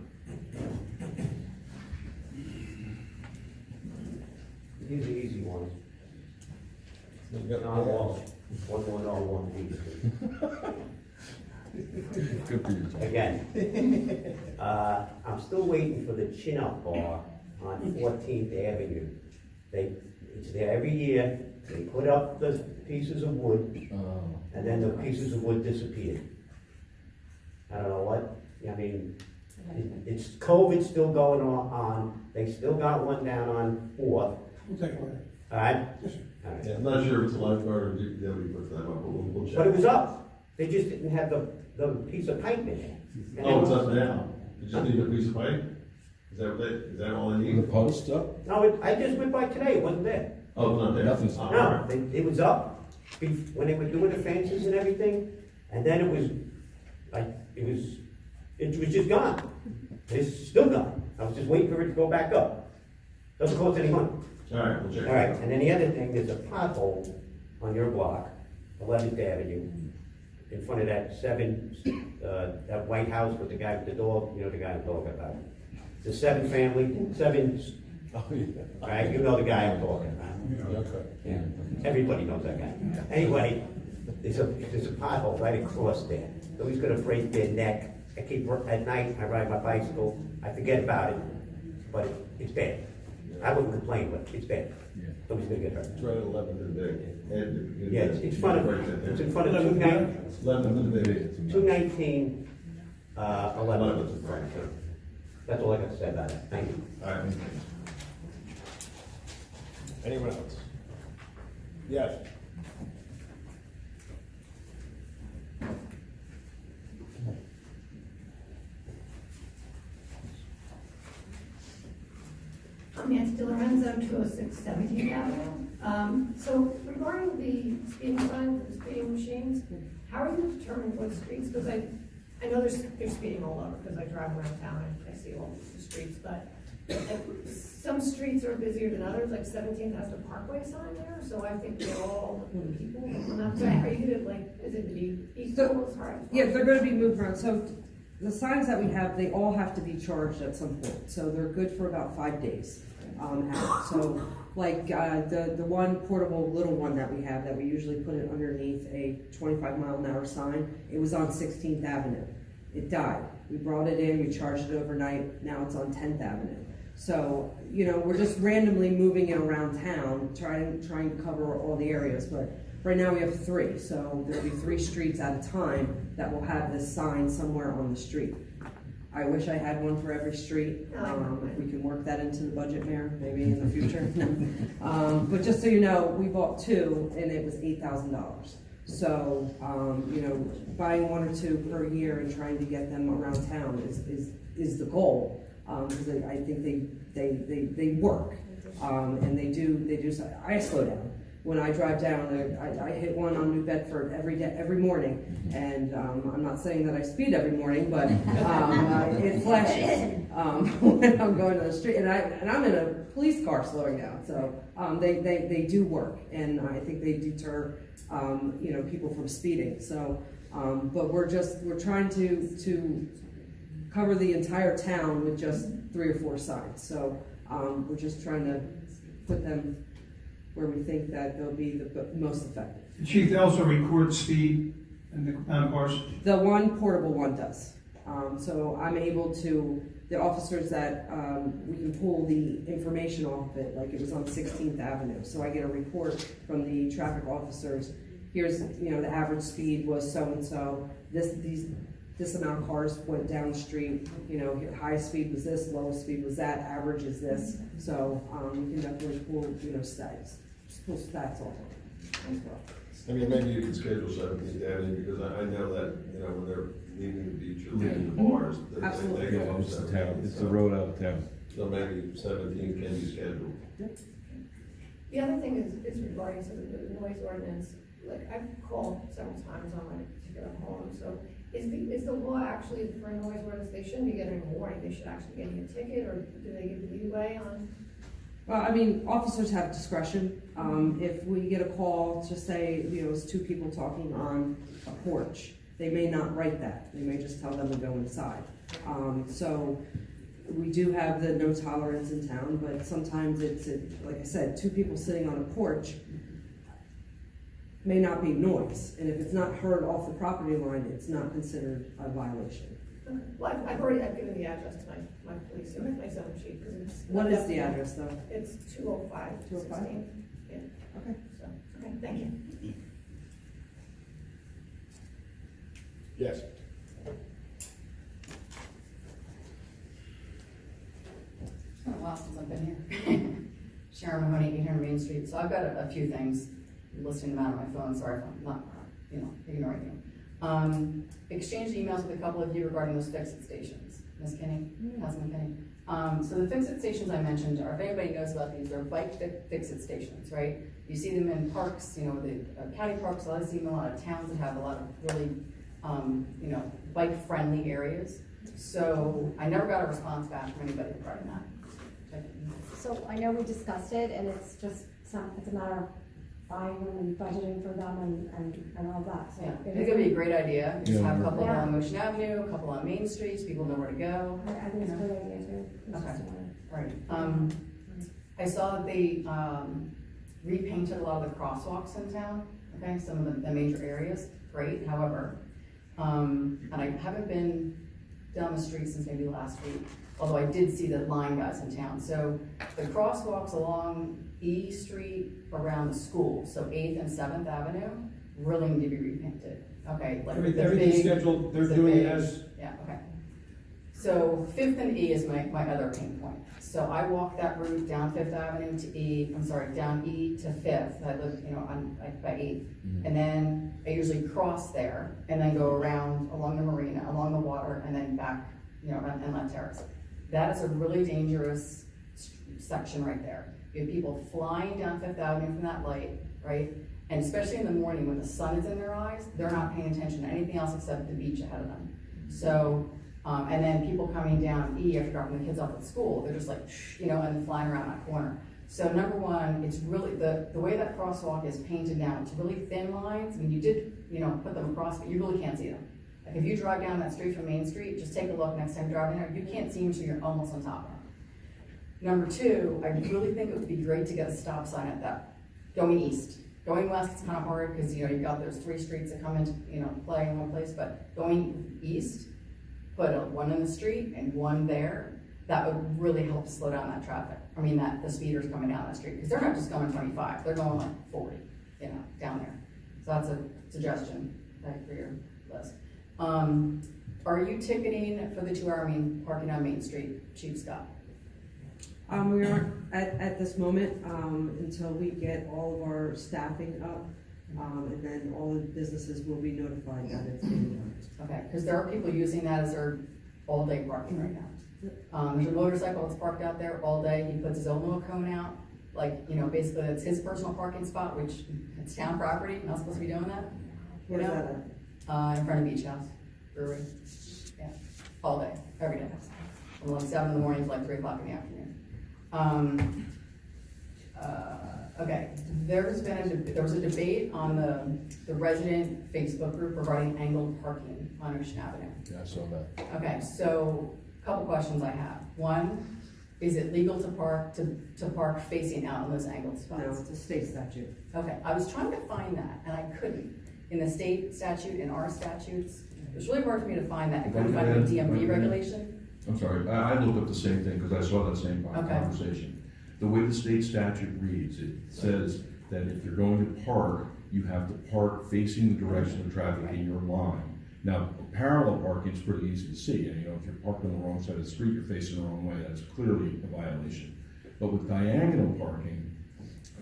These are easy ones. Not all. 110, 1
Good for you, Tom.
Again, I'm still waiting for the chin-up bar on 14th Avenue. It's there every year. They put up the pieces of wood, and then the pieces of wood disappear. I don't know what, I mean, it's COVID's still going on. They still got one down on 4th.
We'll take a look.
All right?
All right. Yeah, I'm not sure if it's a lifeguard or DPW puts that up, but we'll check.
But it was up. They just didn't have the piece of pipe in there.
Oh, it's up now. You just need a piece of pipe? Is that all they need?
The post up?
No, I just went by today. It wasn't there.
Oh, it's not there?
Nothing's-
Oh, all
No,
right.
it was up when they were doing the fences and everything, and then it was, like, it was just gone. It's still gone. I was just waiting for it to go back up. Doesn't cost any money.
All right, we'll check.
All right, and then the other thing, there's a pothole on your block, 11th Avenue, in front of that that White House with the guy with the dog, you know the guy I'm talking about. The 7 family, 7,
Oh, yeah.
right, you know the guy I'm talking about.
Okay.
Yeah, everybody knows that guy. Anyway, there's a pothole right across there. Nobody's gonna break their neck. At night, I ride my bicycle, I forget about it, but it's bad. I wouldn't complain, but it's bad. Nobody's gonna get hurt.
It's right at 11th and Big.
Yeah, it's in front of, it's in front of
11th and Big.
219, 11th. That's all I got to say about it. Thank you.
All right. Anyone else? Yes.
I'm Nancy DiLorenzo, 206 17th Avenue. So regarding the speeding sign, the speeding machines, how are you determining what streets? Because I know there's speeding all over, because I drive around town and I see all the streets, but like, some streets are busier than others, like 17th has the Parkway sign there, so I think they're all looking at people. And I'm saying, are you gonna, like, is it to be equal as far as?
Yeah, they're gonna be moved around, so the signs that we have, they all have to be charged at some point, so they're good for about 5 days. So, like, the one portable little one that we have, that we usually put it underneath a 25-mile-an-hour sign, it was on 16th Avenue. It died. We brought it in, we charged it overnight, now it's on 10th Avenue. So, you know, we're just randomly moving it around town, trying to cover all the areas, but right now we have 3, so there'll be 3 streets at a time that will have this sign somewhere on the street. I wish I had one for every street. If we can work that into the budget, Mayor, maybe in the future. But just so you know, we bought 2 and it was $8,000. So, you know, buying 1 or 2 per year and trying to get them around town is the goal. Because I think they work, and they do. I slow down when I drive down. I hit one on New Bedford every morning, and I'm not saying that I speed every morning, but it flashes when I'm going to the street, and I'm in a police car slowing down. So they do work, and I think they deter you know, people from speeding. So, but we're trying to cover the entire town with just 3 or 4 signs. So we're just trying to put them where we think that they'll be the most effective.
The chief, they also record speed in the compound cars?
The one portable one does. So I'm able to, the officers that, we can pull the information off of it, like it was on 16th Avenue. So I get a report from the traffic officers. Here's, you know, the average speed was so-and-so. This amount of cars went down the street, you know, highest speed was this, lowest speed was that, average is this. So we can definitely pull, you know, stats off as well.
I mean, maybe you could schedule 17th Avenue, because I know that, you know, when they're leaving the beach or leaving the bars, they go up
It's the
17th.
town, it's the road out of town.
So maybe 17 can be scheduled.
The other thing is regarding to the noise ordinance, like I've called several times on my particular home, so is the law actually for a noise ordinance, they shouldn't be getting a warning, they should actually be getting a ticket, or do they give leeway on?
Well, I mean, officers have discretion. If we get a call to say, you know, it's 2 people talking on a porch, they may not write that. They may just tell them to go inside. So we do have the no tolerance in town, but sometimes it's, like I said, 2 people sitting on a porch may not be noise. And if it's not heard off the property line, it's not considered a violation.
Okay. Well, I've given the address to my police, so my zone chief, because it's.
What is the address though?
It's 205.
205?
Yeah.
Okay.
So, okay, thank you.
Yes.
It's been a while since I've been here. Sharon Mahoney, 800 Main Street. So I've got a few things, listing them out on my phone, sorry if I'm not, you know, ignoring you. Exchanged emails with a couple of you regarding those fix-it stations. Ms. Kinney, Councilman Kinney. So the fix-it stations I mentioned are, if anybody knows about these, they're bike fix-it stations, right? You see them in parks, you know, the county parks, I see them in a lot of towns that have a lot of really, you know, bike-friendly areas. So I never got a response back from anybody regarding that.
So I know we discussed it, and it's just it's a matter of buying them and budgeting for them and all that. So
yeah, I think it'd be a great idea. Just have a couple
yeah.
along Ocean Avenue, a couple on Main Street, so people know where to go.
I think it's a great idea too.
Okay, right. I saw that they repainted a lot of the crosswalks in town, okay, some of the major areas, great, however, and I haven't been down the street since maybe last week, although I did see the line guys in town. So the crosswalks along E Street around the school, so 8th and 7th Avenue, really need to be repainted. Okay, like
everything's scheduled, they're doing it as.
Yeah, okay. So 5th and E is my other pain point. So I walk that route down 5th Avenue to E, I'm sorry, down E to 5th. I live, you know, by 8th. And then I usually cross there and then go around along the marina, along the water, and then back, you know, around Inlet Terrace. That is a really dangerous section right there. You have people flying down 5th Avenue from that light, right? And especially in the morning when the sun is in their eyes, they're not paying attention to anything else except the beach ahead of them. So And then people coming down E after dropping the kids off at school, they're just like, you know, and flying around that corner. So number one, it's really, the way that crosswalk is painted now, it's really thin lines. I mean, you did, you know, put them across, but you really can't see them. Like if you drive down that street from Main Street, just take a look next time driving there, you can't see them until you're almost on top of them. Number two, I really think it would be great to get a stop sign at that, going east. Going west, it's kind of hard because, you know, you've got those 3 streets that come into, you know, play in one place, but going east, put one in the street and one there, that would really help slow down that traffic. I mean, the speeders coming down that street, because they're not just going 25, they're going like 40, you know, down there. So that's a suggestion for your list. Are you ticketing for the 2-hour parking on Main Street, Chief Scott?
We aren't at this moment, until we get all of our staffing up, and then all the businesses will be notified that it's being done.
Okay, because there are people using that as their all-day parking right now. There's a motorcycle that's parked out there all day. He puts his own little cone out, like, you know, basically that's his personal parking spot, which it's town property, not supposed to be doing that. You
Where's
know?
that at?
In front of Beach House Brewery. Yeah, all day, every day. From like 7 in the morning to like 3 o'clock in the afternoon. Okay, there was a debate on the resident Facebook group regarding angled parking on Ocean Avenue.
Yeah, I saw that.
Okay, so a couple questions I have. One, is it legal to park facing out in those angled spots?
No, it's a state statute.
Okay, I was trying to find that and I couldn't. In the state statute, in our statutes, it was really hard for me to find that. I couldn't find the DMV regulation.
I'm sorry, I looked up the same thing because I saw that same conversation. The way the state statute reads, it says that if you're going to park, you have to park facing the direction of traffic in your line. Now, parallel parking is pretty easy to see. And, you know, if you're parked on the wrong side of the street, you're facing the wrong way, that's clearly a violation. But with diagonal parking,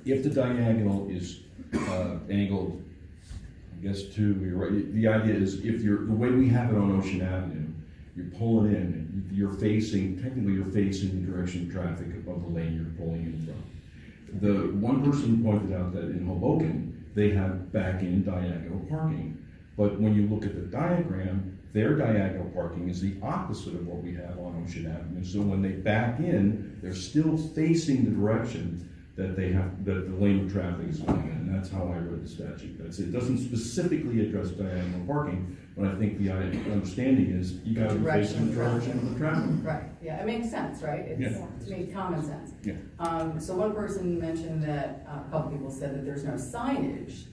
if the diagonal is angled, I guess to your right, the idea is if the way we have it on Ocean Avenue, you're pulling in, technically you're facing the direction of traffic of the lane you're pulling in from. The one person pointed out that in Hoboken, they have back-in diagonal parking. But when you look at the diagram, their diagonal parking is the opposite of what we have on Ocean Avenue. So when they back in, they're still facing the direction that that the lane of traffic is going in. And that's how I read the statute. It doesn't specifically address diagonal parking, but I think the understanding is you got to be facing the direction of the traffic.
Right, yeah, it makes sense, right? It makes common sense.
Yeah.
So one person mentioned that, a couple people said that there's no signage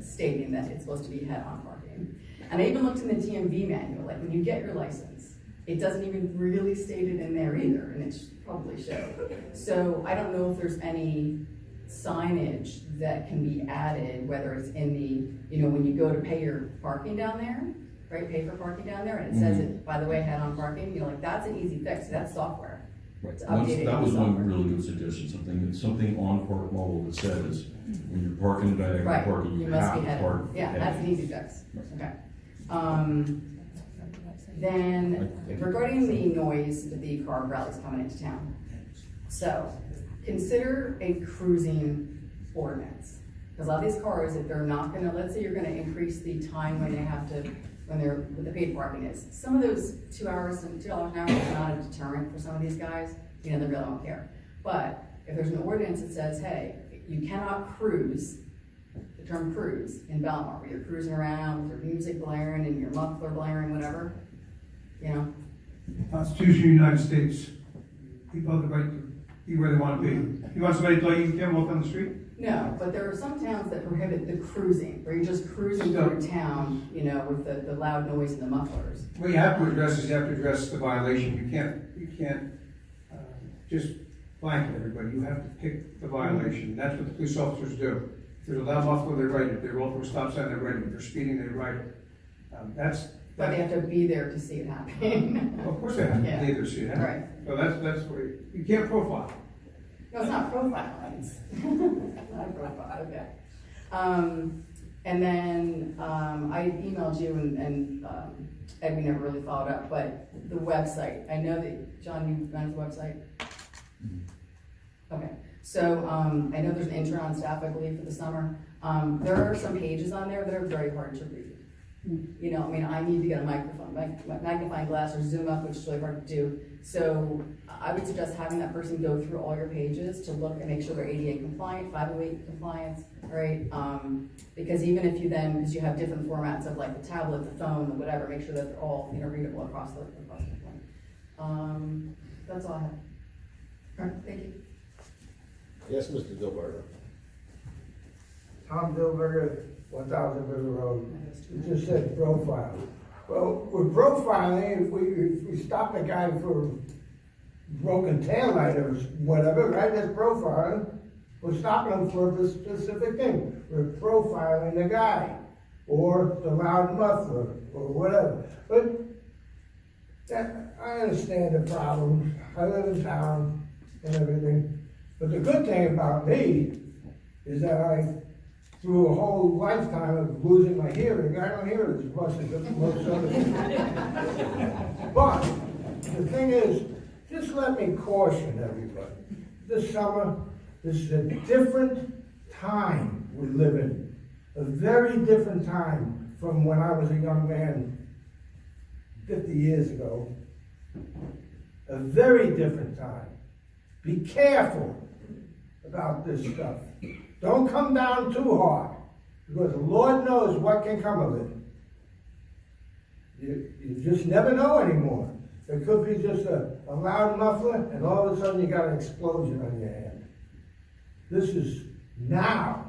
stating that it's supposed to be head-on parking. And I even looked in the DMV manual, like when you get your license, it doesn't even really state it in there either, and it should probably show. So I don't know if there's any signage that can be added, whether it's in the, you know, when you go to pay your parking down there, right, pay for parking down there, and it says it, by the way, head-on parking, you're like, that's an easy fix, that's software.
Right.
That
was one really good suggestion, something on Park Mobile that says when you're parking the diagonal
Right,
parking,
you
you
must
have
be
to
headed.
park.
Yeah, that's an easy fix. Okay. Then regarding the noise that the car rallies coming into town. So consider a cruising ordinance. Because a lot of these cars, if they're not gonna, let's say you're gonna increase the time when they have to, when the paid parking is. Some of those 2 hours and $2 an hour is not a deterrent for some of these guys. You know, they really don't care. But if there's an ordinance that says, hey, you cannot cruise, the term cruise in Belmar, where you're cruising around with your music blaring and your muffler blaring, whatever, you know.
Constitution of the United States, people have the right to be where they want to be. You want somebody to tell you can't walk on the street?
No, but there are some towns that prohibit the cruising, where you're just cruising through town, you know, with the loud noise and the mufflers.
What you have to address is you have to address the violation. You can't just blanket everybody. You have to pick the violation. That's what the police officers do. If there's a loud muffler, they write it. If they roll through a stop sign, they write it. If they're speeding, they write it.
But they have to be there to see it happening.
Of course they have to
Yeah.
be there to see it happen.
Right.
So that's where you can't profile.
No, it's not profiling. It's not profile, okay. And then, I emailed you and Ed, we never really followed up, but the website, I know that, John, you manage the website? Okay, so, I know there's an intern on staff, I believe, for the summer. There are some pages on there that are very hard to read. You know, I mean, I need to get a microphone, magnifying glass or zoom up, which is really hard to do. So I would suggest having that person go through all your pages to look and make sure they're ADA compliant, 508 compliance, right? Because even if you then, because you have different formats of like the tablet, the phone, the whatever, make sure that they're all, you know, readable across the point. That's all I have. All right, thank you.
Yes, Mr. Dilberger.
Tom Dilberger, 1000 River Road. You just said profile. Well, with profiling, if we stop the guy for broken taillight or whatever, right, that's profiling. We're stopping him for a specific thing. We're profiling the guy, or the loud muffler, or whatever. But I understand the problem. I live in town and everything. But the good thing about me is that through a whole lifetime of losing my hearing, I don't hear as much as most other people. But the thing is, just let me caution everybody. This summer, this is a different time we live in. A very different time from when I was a young man 50 years ago. A very different time. Be careful about this stuff. Don't come down too hard, because the Lord knows what can come of it. You just never know anymore. It could be just a loud muffler, and all of a sudden you got an explosion on your hand. This is now.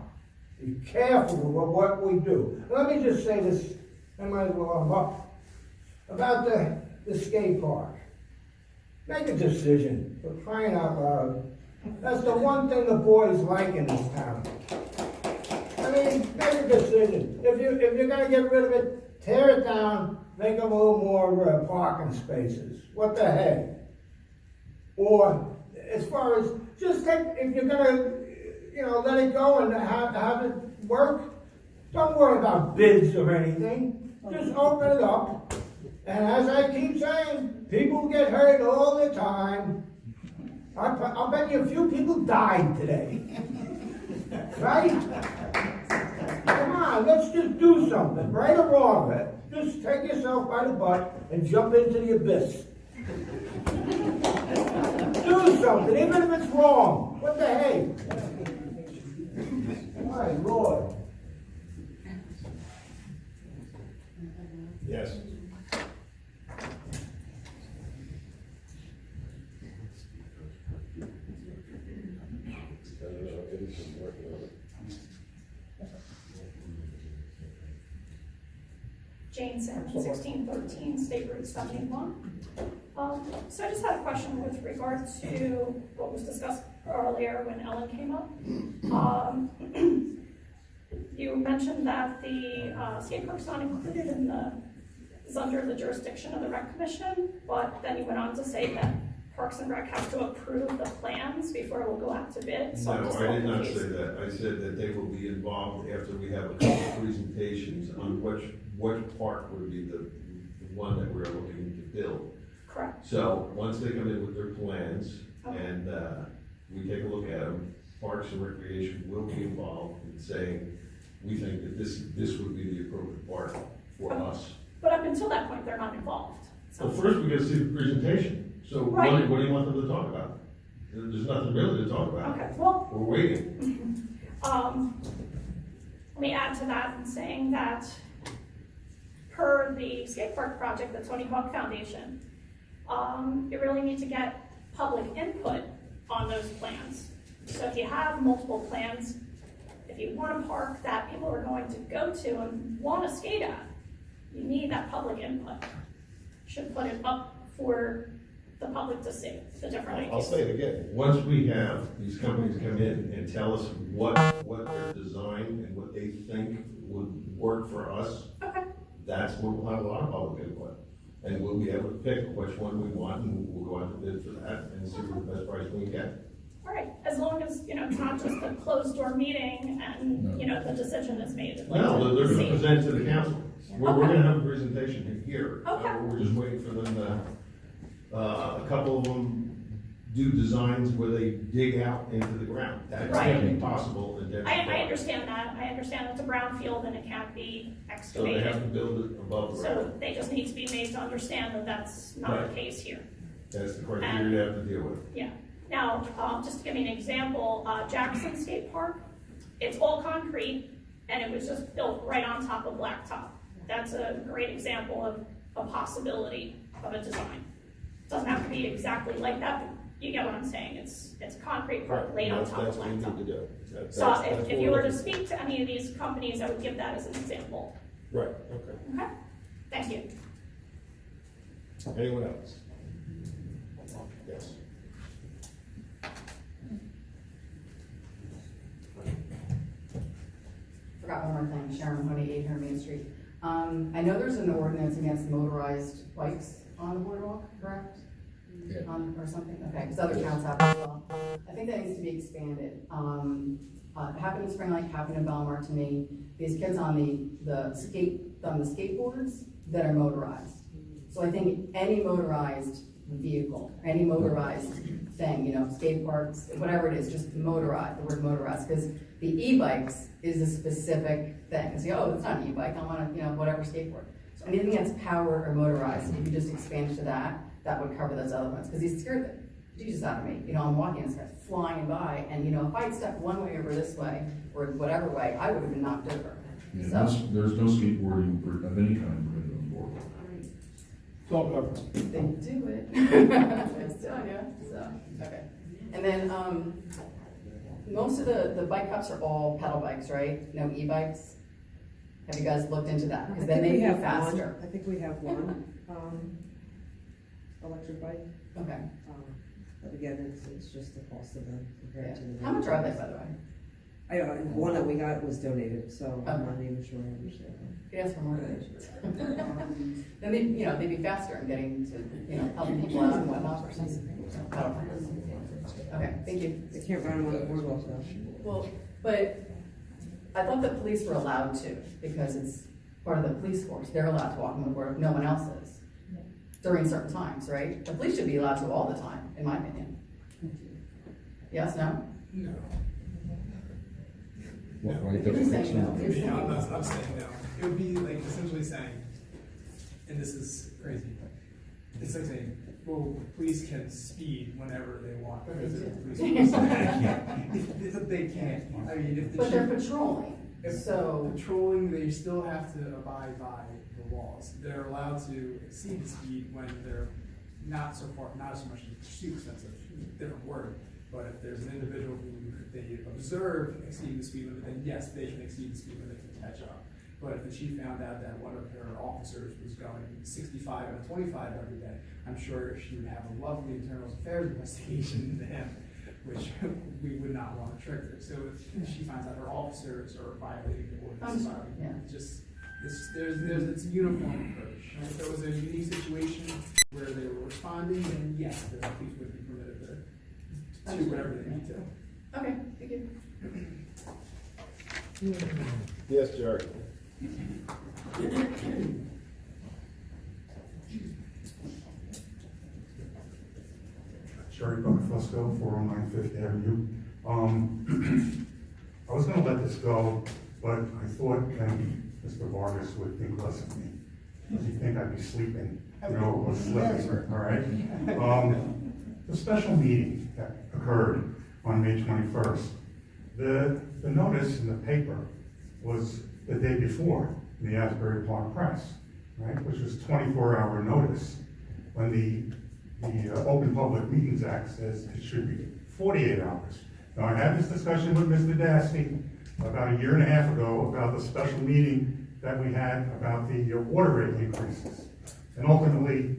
Be careful with what we do. Let me just say this, I might as well up, about the skate park. Make a decision, for crying out loud. That's the one thing the boys like in this town. I mean, make a decision. If you're gonna get rid of it, tear it down, make them a little more parking spaces. What the heck? Or, as far as, just take, if you're gonna, you know, let it go and have it work, don't worry about bids or anything. Just open it up. And as I keep saying, people get hurt all the time. I'll bet you a few people died today. Right? Come on, let's just do something, right or wrong. Just take yourself by the butt and jump into the abyss. Do something, even if it's wrong. What the heck? My Lord.
Yes.
Jane Sims, 1613 State Route 71. So I just had a question with regard to what was discussed earlier when Ellen came up. You mentioned that the skate park's not included in is under the jurisdiction of the Rec Commission, but then you went on to say that Parks and Rec has to approve the plans before it will go out to bid. So
No, I did not say that. I said that they will be involved after we have a couple of presentations on which park would be the one that we're looking to build.
Correct.
So, once they come in with their plans, and we take a look at them, Parks and Recreation will be involved in saying, we think that this would be the appropriate park for us.
But up until that point, they're not involved.
So first we gotta see the presentation. So
Right.
what do you want them to talk about? There's nothing really to talk about.
Okay, well.
We're waiting.
Let me add to that in saying that per the skate park project, the Tony Hawk Foundation, you really need to get public input on those plans. So if you have multiple plans, if you want a park that people are going to go to and want to skate at, you need that public input. Should put it up for the public to see the different ideas.
I'll say it again. Once we have these companies come in and tell us what their design and what they think would work for us,
okay,
that's when we'll have a lot of public input. And we'll be able to pick which one we want, and we'll go out to bid for that and see what the best price we can get.
all right, as long as, it's not just a closed door meeting and, the decision is made.
No, they're gonna present to the council. We're gonna have a presentation here.
Okay.
We're just waiting for them to, a couple of them do designs where they dig out into the ground. That
Right.
can't be possible in Denver
I
Park.
understand that, I understand it's a brownfield and it can't be
So they have to
excavated.
build it above ground.
So they just need to be made to understand that that's not
Right.
the case here.
That's the criteria you have to deal with.
Yeah. Now, just to give you an example, Jackson State Park, it's all concrete and it was just built right on top of blacktop. That's a great example of a possibility of a design. Doesn't have to be exactly like that, but you get what I'm saying. It's concrete part laid on
That's-
top of
That's what you
blacktop.
need to do.
So
That's
if
what
you were
we're
to
looking
speak to any of these companies, I would give that as an example.
for. Right, okay.
Okay? Thank you.
Anyone else? Yes.
Forgot one more thing, Sharon Mahoney, 800 Main Street. I know there's an ordinance against motorized bikes on the boardwalk, correct?
Yeah.
Or something, okay, because other towns have as well. I think that needs to be expanded. It happened in Spring Lake, happened in Belmar to me. These kids on the skateboards that are motorized. So I think any motorized vehicle, any motorized thing, skate parks, whatever it is, just motorized, the word motorized, because the e-bikes is a specific thing. You say, oh, it's not an e-bike, I'm on a, whatever skateboard. So anything that's powered or motorized, if you just expand to that, that would cover those other ones, because he scared the Jesus out of me. I'm walking and this guy's flying by, and if I'd stepped one way over this way, or whatever way, I would have been knocked over.
Yeah,
So,
there's no skateboarding of any kind permitted on board.
It's all covered.
they do it. I'm telling you, so, okay. And then, most of the bike cups are all pedal bikes, right? No e-bikes? Have you guys looked into that? Because then they'd be faster.
I think we have one, electric bike.
Okay.
But again, it's just the cost of them compared to the.
How much are they, by the way?
One that we got was donated, so I'm not even sure I understand.
You ask for more donations. Then they'd be faster in getting to, helping people out and whatnot or something. So, I don't know. Okay, thank you.
They can't run them on the boardwalk though.
Well, but I thought the police were allowed to, because it's part of the police force. They're allowed to walk on the board, no one else is. During certain times, right? The police should be allowed to all the time, in my opinion. Yes, no?
No.
Well, right,
You're
that's
saying no.
excellent.
Yeah, I'm saying no. It would be like essentially saying, and this is crazy, it's like saying, well, police can speed whenever they want because it's a police force. They can't. I mean, if the
But they're
chief-
patrolling,
if
so.
patrolling, they still have to abide by the laws. They're allowed to exceed the speed when they're not so far, not so much in pursuit, that's a different word. But if there's an individual who they observe exceeding the speed limit, then yes, they can exceed the speed limit to catch up. But if the chief found out that one of her officers was going 65 and a 25 every day, I'm sure she would have a lovely internal affairs investigation into him, which we would not want to trigger. So if she finds out her officers are violating the ordinance, it's a uniform approach. If there was a unique situation where they were responding, then yes, the police would be permitted to do whatever they need to.
Okay, thank you.
Yes, Jerry.
Sherry Bonifusco, 409 Fifth Avenue. I was gonna let this go, but I thought then Mr. Vargas would think less of me. Does he think I'd be sleeping, or slipping, all right? The special meeting that occurred on May 21st, the notice in the paper was the day before in the Asbury Park Press, right, which was 24-hour notice, when the Open Public Meetings Act says it should be 48 hours. Now, I had this discussion with Mr. Dasty about a year and a half ago about the special meeting that we had about the water rate increases. And ultimately,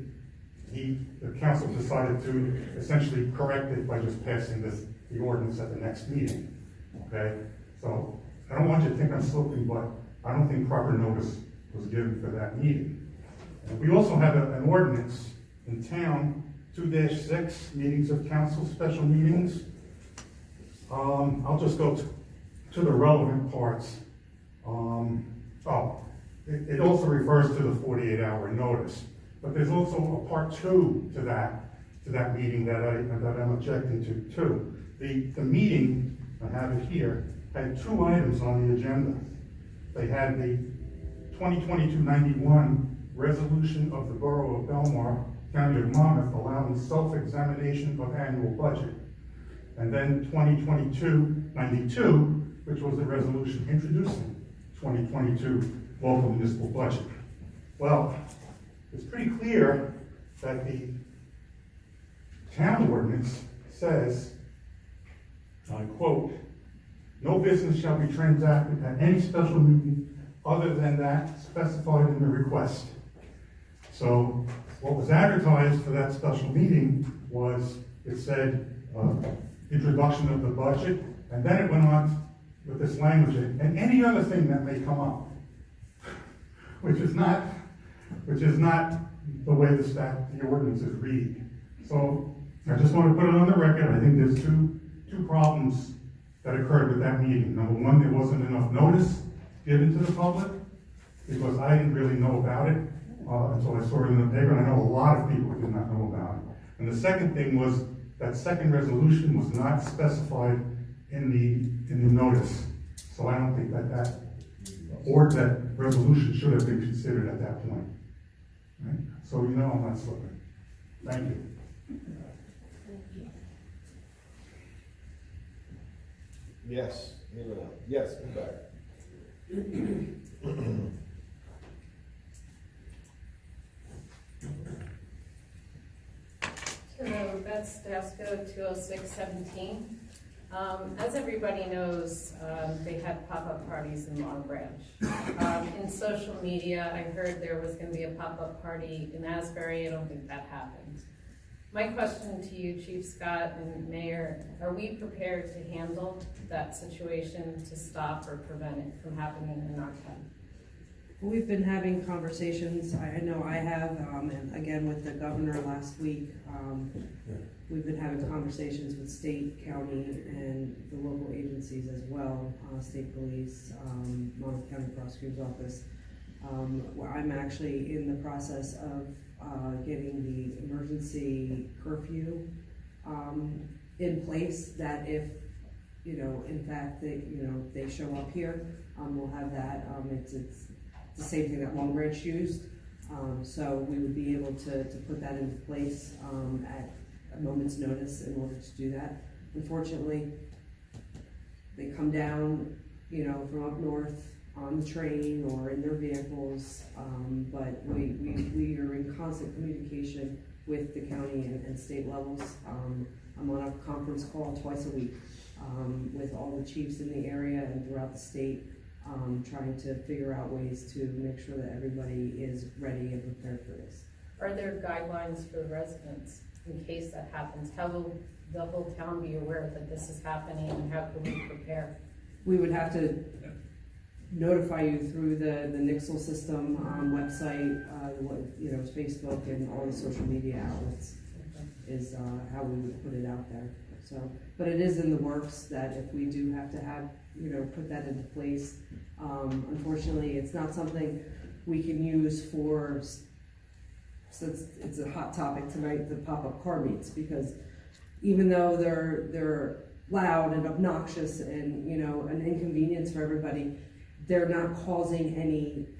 the council decided to essentially correct it by just passing the ordinance at the next meeting, okay? So, I don't want you to think I'm slipping, but I don't think proper notice was given for that meeting. And we also have an ordinance in town, 2-6, meetings of council, special meetings. I'll just go to the relevant parts. It also refers to the 48-hour notice, but there's also a part 2 to that to that meeting that I'm objecting to too. The meeting, I have it here, had 2 items on the agenda. They had the 2022-91 resolution of the Borough of Belmar, County of Monmouth, allowing self-examination of annual budget. And then 2022-92, which was the resolution introducing 2022 local municipal budget. Well, it's pretty clear that the town ordinance says, I quote, "No business shall be transacted at any special meeting other than that specified in the request." So what was advertised for that special meeting was, it said, introduction of the budget, and then it went on with this language, and any other thing that may come up, which is not the way the ordinances read. So I just want to put it on the record. I think there's two problems that occurred with that meeting. Number one, there wasn't enough notice given to the public because I didn't really know about it until I saw it in the paper, and I know a lot of people did not know about it. And the second thing was that second resolution was not specified in the notice. So I don't think that resolution should have been considered at that point. Right? So I'm not slipping. Thank you.
Yes, yes, in back.
So that's Dasco 20617. As everybody knows, they had pop-up parties in Long Branch. In social media, I heard there was going to be a pop-up party in Asbury. I don't think that happened. My question to you, Chief Scott and Mayor, are we prepared to handle that situation to stop or prevent it from happening in our town?
We've been having conversations, I know I have, and again with the governor last week. We've been having conversations with state, county, and the local agencies as well, state police, Monmouth County Prosecutor's Office. I'm actually in the process of getting the emergency curfew in place, that if, in fact, they show up here, we'll have that. It's the same thing that Long Branch used. So we would be able to put that into place at a moment's notice in order to do that. Unfortunately, they come down, from up north on the train or in their vehicles, but we are in constant communication with the county and state levels. I'm on a conference call twice a week with all the chiefs in the area and throughout the state, trying to figure out ways to make sure that everybody is ready and prepared for this.
Are there guidelines for the residents in case that happens? How will the whole town be aware that this is happening, and how can we prepare?
We would have to notify you through the Nixle system website, Facebook and all the social media outlets is how we would put it out there. So, but it is in the works that if we do have to have, put that into place. Unfortunately, it's not something we can use for, since it's a hot topic tonight, the pop-up car meets, because even though they're loud and obnoxious and, an inconvenience for everybody, they're not causing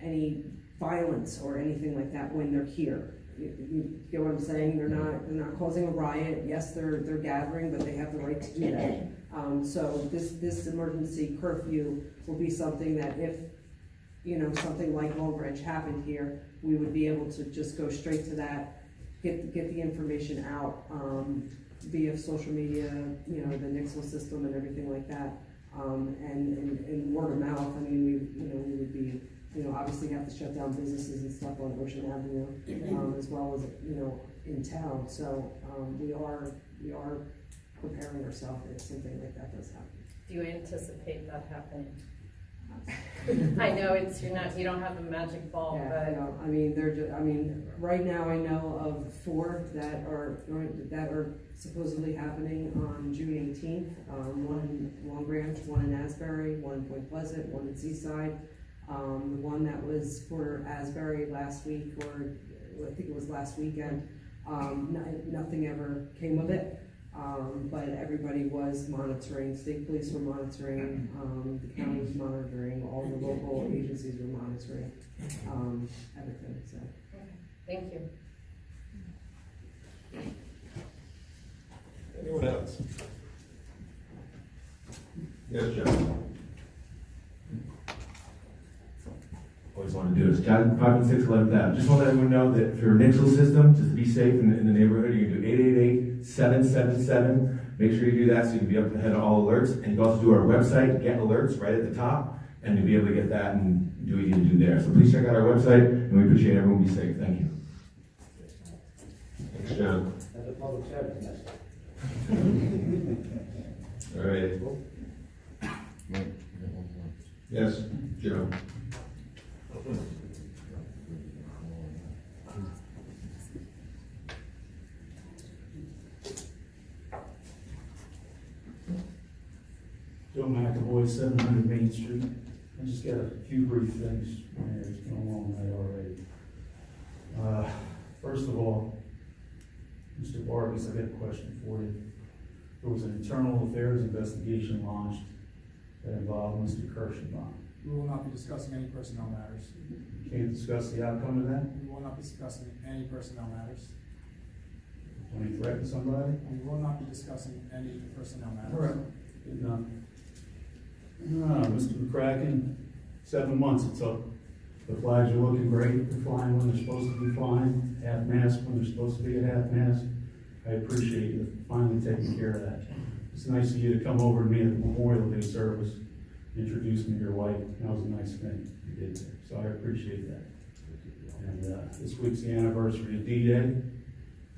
any violence or anything like that when they're here. You get what I'm saying? They're not causing a riot. Yes, they're gathering, but they have the right to do that. So this emergency curfew will be something that if, something like Long Branch happened here, we would be able to just go straight to that, get the information out via social media, the Nixle system and everything like that, and word of mouth. I mean, we would be, obviously have to shut down businesses and stuff on Ocean Avenue, as well as, in town. So we are preparing ourselves if something like that does happen.
Do you anticipate that happening? I know you don't have a magic ball,
yeah,
but
right now I know of 4 that are supposedly happening on June 18th. One in Long Branch, one in Asbury, one in Point Pleasant, one in Seaside. The one that was for Asbury last week, or I think it was last weekend, Nothing ever came of it, but everybody was monitoring, state police were monitoring, the county was monitoring, all the local agencies were monitoring, everything, so.
Thank you.
Anyone else? Yes, John.
Always want to do is John 5 and 6, 11th Ave. Just want to let everyone know that for your Nixle system, just to be safe in the neighborhood, you can do 888-777. Make sure you do that so you can be up ahead of all alerts. And you can also do our website, Get Alerts, right at the top, and you'll be able to get that and do what you need to do there. So please check out our website, and we appreciate everyone. Be safe. Thank you.
Thanks, John.
That's a public service message.
All right. Yes, Joe.
Joe McAvoy, 700 Main Street. I just got a few brief things. It's been a long night already. First of all, Mr. Vargas, I got a question for you. There was an internal affairs investigation launched that involved Mr. Kirschenbaum.
We will not be discussing any personnel matters.
You can't discuss the outcome of that?
We will not be discussing any personnel matters.
When you threaten somebody?
We will not be discussing any personnel matters.
All right. Good enough. Mr. McCracken, 7 months it took. The flags are looking great. They're flying when they're supposed to be flying. Half mast when they're supposed to be at half mast. I appreciate you finally taking care of that. It's nice of you to come over to me at the Memorial Day service, introduce me to your wife. That was a nice thing you did there. So I appreciate that. And this week's the anniversary of D-Day,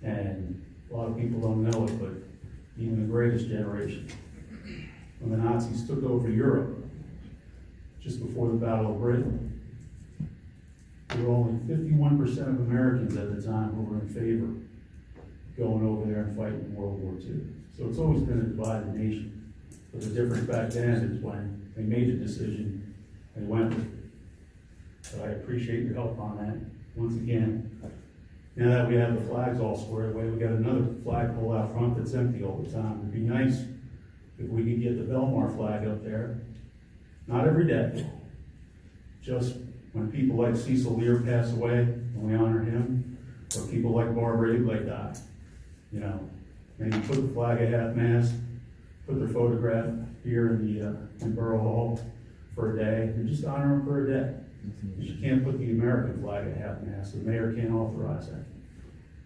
and a lot of people don't know it, but even the greatest generation, when the Nazis took over Europe, just before the Battle of Britain, there were only 51% of Americans at the time who were in favor of going over there and fighting in World War II. So it's always been a divided nation. But the difference back then is when they made the decision, they went with it. So I appreciate your help on that. Once again, now that we have the flags all squared away, we got another flagpole out front that's empty all the time. It'd be nice if we could get the Belmar flag up there. Not every day, just when people like Cecil Lear pass away, when we honor him, or people like Barbara Eagley die. You know, maybe put the flag at half mast, put their photograph here in the in Borough Hall for a day, and just honor them for a day. You can't put the American flag at half mast. The mayor can't authorize that.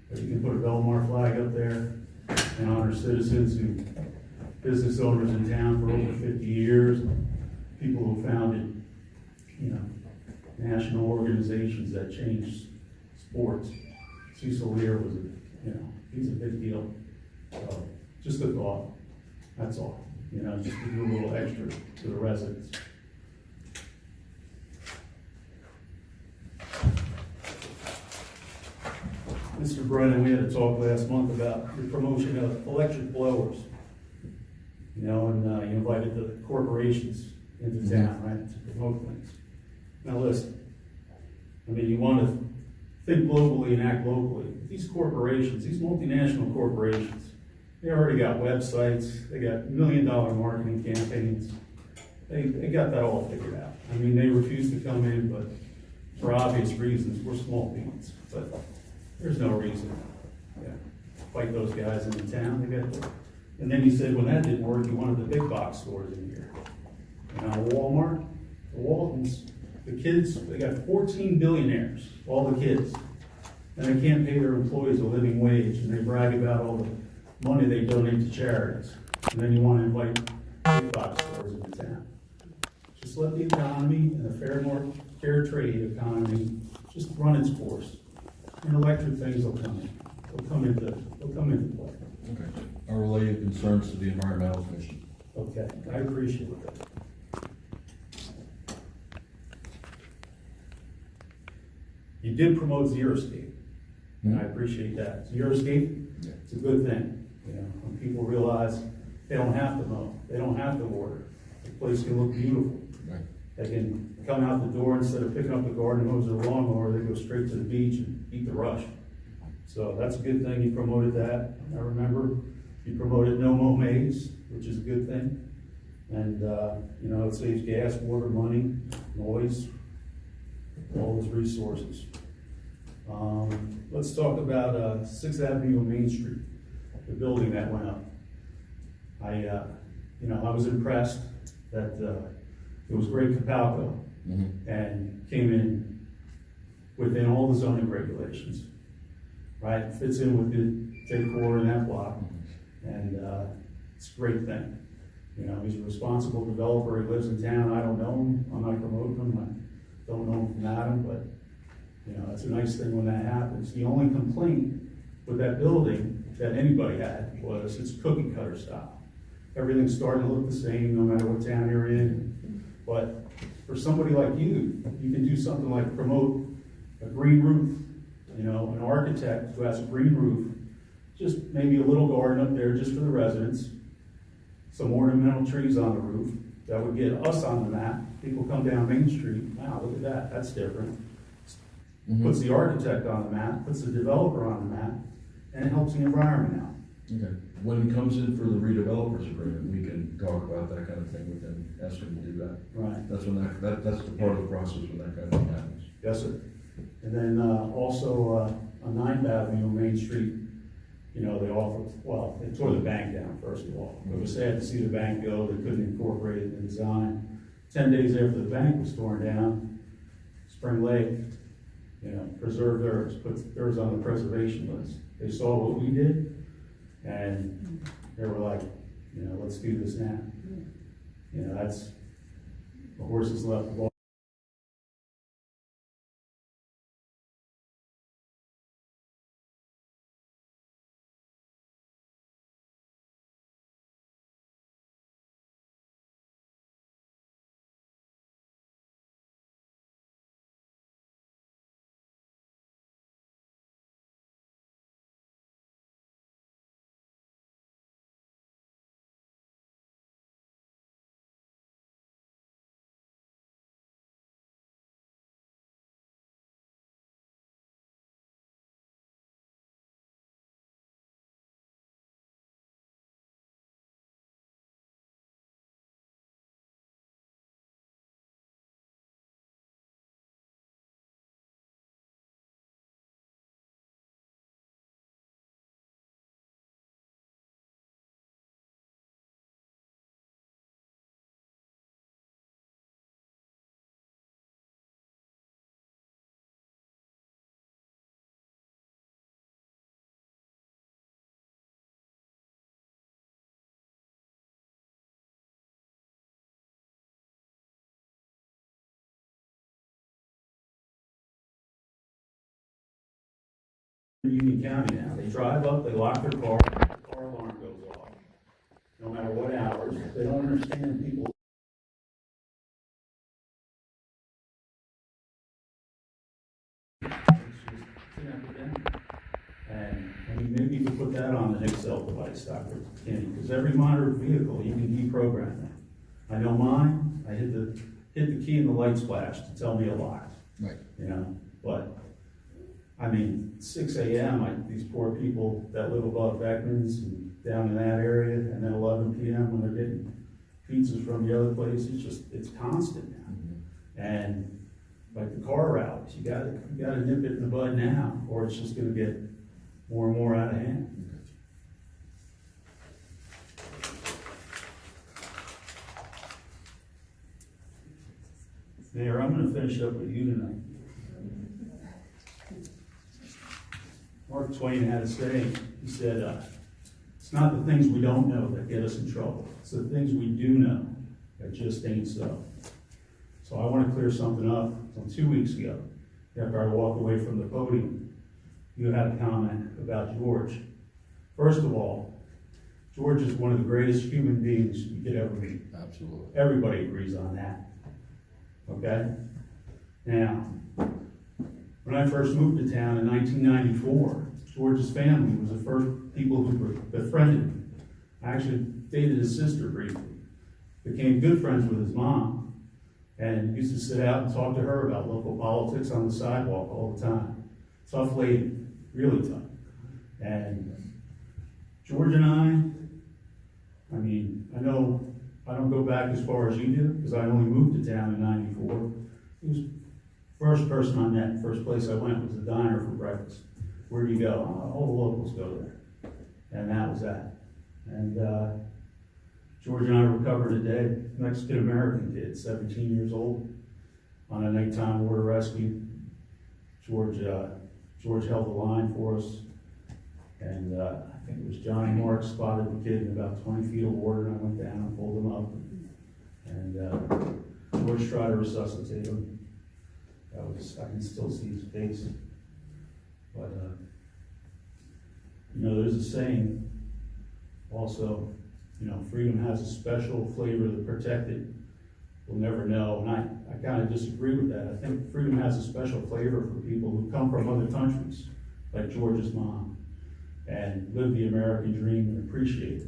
But you can put a Belmar flag up there and honor citizens who, business owners in town for over 50 years, people who founded, you know, national organizations that changed sports. Cecil Lear was, he's a big deal. So, just a thought. That's all. You know, just to do a little extra to the residents. Mr. Brennan, we had a talk last month about the promotion of electric blowers. You know, and you invited the corporations into town, right, to promote things. Now listen, I mean, you want to think globally and act locally. These corporations, these multinational corporations, they already got websites, they got $1 million marketing campaigns. They got that all figured out. I mean, they refuse to come in, but for obvious reasons, we're small beans. But there's no reason to fight those guys in the town. They got, and then you said when that didn't work, you wanted the big box stores in here. You know, Walmart, the Waltons, the kids, they got 14 billionaires, all the kids. And they can't pay their employees a living wage, and they brag about all the money they donate to charities. And then you want to invite big box stores into town. Just let the economy and the fair trade economy just run its course. And electric things will come in. They'll come into play.
Okay. I'll relay your concerns to the Environmental Commission.
Okay, I appreciate that. You did promote Xeriscape, and I appreciate that. Xeriscape, it's a good thing. You know, when people realize they don't have to mow, they don't have to water. The place can look beautiful.
Right.
They can come out the door instead of picking up the garden hose or lawnmower, they go straight to the beach and eat the rush. So that's a good thing, you promoted that. I remember you promoted no mow maze, which is a good thing. And, you know, it saves gas, water, money, noise, all those resources. Let's talk about 6th Avenue and Main Street, the building that went up. You know, I was impressed that it was Greg Capalco and came in within all the zoning regulations, right? Fits in with the decor in that block, and it's a great thing. You know, he's a responsible developer, he lives in town, I don't know him, I'm not promoting him, I don't know him from Adam, but, you know, it's a nice thing when that happens. The only complaint with that building that anybody had was it's cookie cutter style. Everything's starting to look the same, no matter what town you're in. But for somebody like you, you can do something like promote a green roof, you know, an architect who has a green roof, just maybe a little garden up there just for the residents, some ornamental trees on the roof, that would get us on the map. People come down Main Street, wow, look at that, that's different. Puts the architect on the map, puts the developer on the map, and it helps the environment out.
Okay, when it comes in for the redevelopers agreement, we can talk about that kind of thing with them, ask them to do that.
Right.
That's when that's the part of the process when that kind of thing happens.
Yes, sir. And then also on 9th Avenue, Main Street, you know, they offered, well, they tore the bank down, first of all. It was sad to see the bank go, they couldn't incorporate it in the design. 10 days after the bank was torn down, Spring Lake, you know, preserved theirs, put theirs on the preservation list. They saw what we did, and they were like, you know, let's do this now. You know, that's, the horses left the ball. Union County now. They drive up, they lock their car, the car alarm goes off. No matter what hours, they don't understand people. It's an epidemic. And I mean, maybe you could put that on an Excel device, Dr. Kenny, because every monitored vehicle, you can deprogram that. I know mine, I hit the key and the lights flash to tell me a lot.
Right.
You know, but I mean, 6 a.m., these poor people that live above Beckman's and down in that area, and then 11 p.m. when they're getting pizzas from the other place, it's constant now. And like the car rallies, you gotta nip it in the bud now, or it's just gonna get more and more out of hand. Mayor, I'm gonna finish up with you tonight. Mark Twain had a saying, he said, it's not the things we don't know that get us in trouble, it's the things we do know that just ain't so. So I want to clear something up. From 2 weeks ago, after I walked away from the podium, you had a comment about George. First of all, George is one of the greatest human beings you could ever meet.
Absolutely.
Everybody agrees on that. Okay? Now, when I first moved to town in 1994, George's family was the first people who befriended me. I actually dated his sister briefly, became good friends with his mom, and used to sit out and talk to her about local politics on the sidewalk all the time. Tough lady, really tough, And George and I mean, I know I don't go back as far as you do, because I only moved to town in '94. He was first person I met, first place I went was the diner for breakfast. Where do you go? Oh, all the locals go there. And that was that. And George and I recovered a dead Mexican-American kid, 17 years old, on a nighttime water rescue. George held the line for us. And I think it was Johnny Marks spotted the kid in about 20 feet of water, and I went down and pulled him up. And George tried to resuscitate him. I can still see his face. But, you know, there's a saying also, you know, freedom has a special flavor. The protected will never know. And I kind of disagree with that. I think freedom has a special flavor for people who come from other countries, like George's mom, and live the American dream and appreciate it.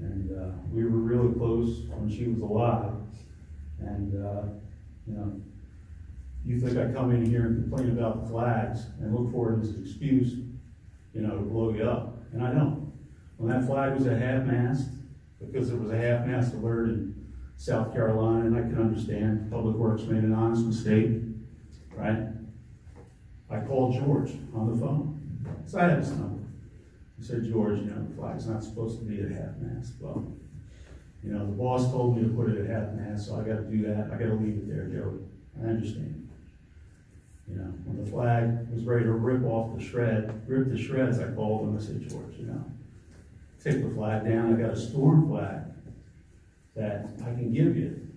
And we were really close when she was alive. And, you know, you think I come in here and complain about the flags and look for it as an excuse, you know, to blow you up. And I don't. When that flag was at half-mast, because there was a half-mast alert in South Carolina, and I can understand Public Works made an honest mistake, right? I called George on the phone. So I had his number. I said, George, you know, the flag's not supposed to be at half-mast. Well, you know, the boss told me to put it at half-mast, so I gotta do that. I gotta leave it there, Joey. I understand. You know, when the flag was ready to rip to shreds, I called him. I said, George, you know, take the flag down. I got a storm flag that I can give you,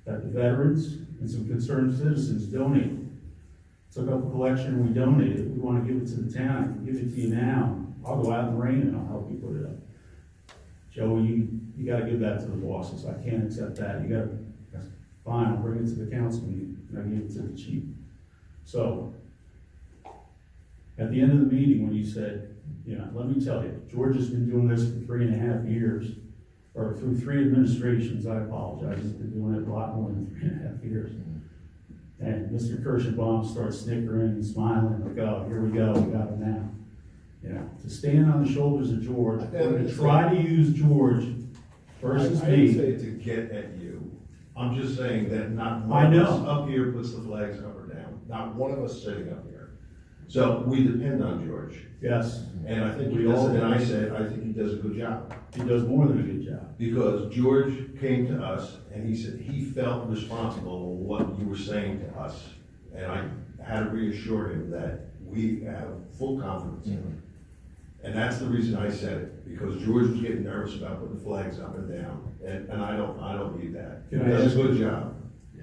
that the veterans and some concerned citizens donated. Took up a collection, we donated. We want to give it to the town. I can give it to you now. I'll go out in the rain and I'll help you put it up. Joey, you got to give that to the bosses. I can't accept that. You got to, that's fine. I'll bring it to the council meeting and I'll give it to the chief. So, at the end of the meeting when you said, you know, let me tell you, George has been doing this for 3.5 years, or through 3 administrations, I apologize, he's been doing it a lot more than 3.5 years. And Mr. Kirschenbaum starts snickering and smiling, like, oh, here we go, we got him now. You know, to stand on the shoulders of George, or to try to use George versus
I
me.
didn't say to get at you. I'm just saying that not
I
one
know.
of us up here puts the flags up or down. Not one of us sitting up here. So we depend on George.
Yes.
And I think
We all do.
I think he does a good job.
He does more than a good job.
Because George came to us and he said he felt responsible for what you were saying to us. And I had to reassure him that we have full confidence in him. And that's the reason I said it, because George was getting nervous about putting the flags up and down. And I don't need that. He does a good job.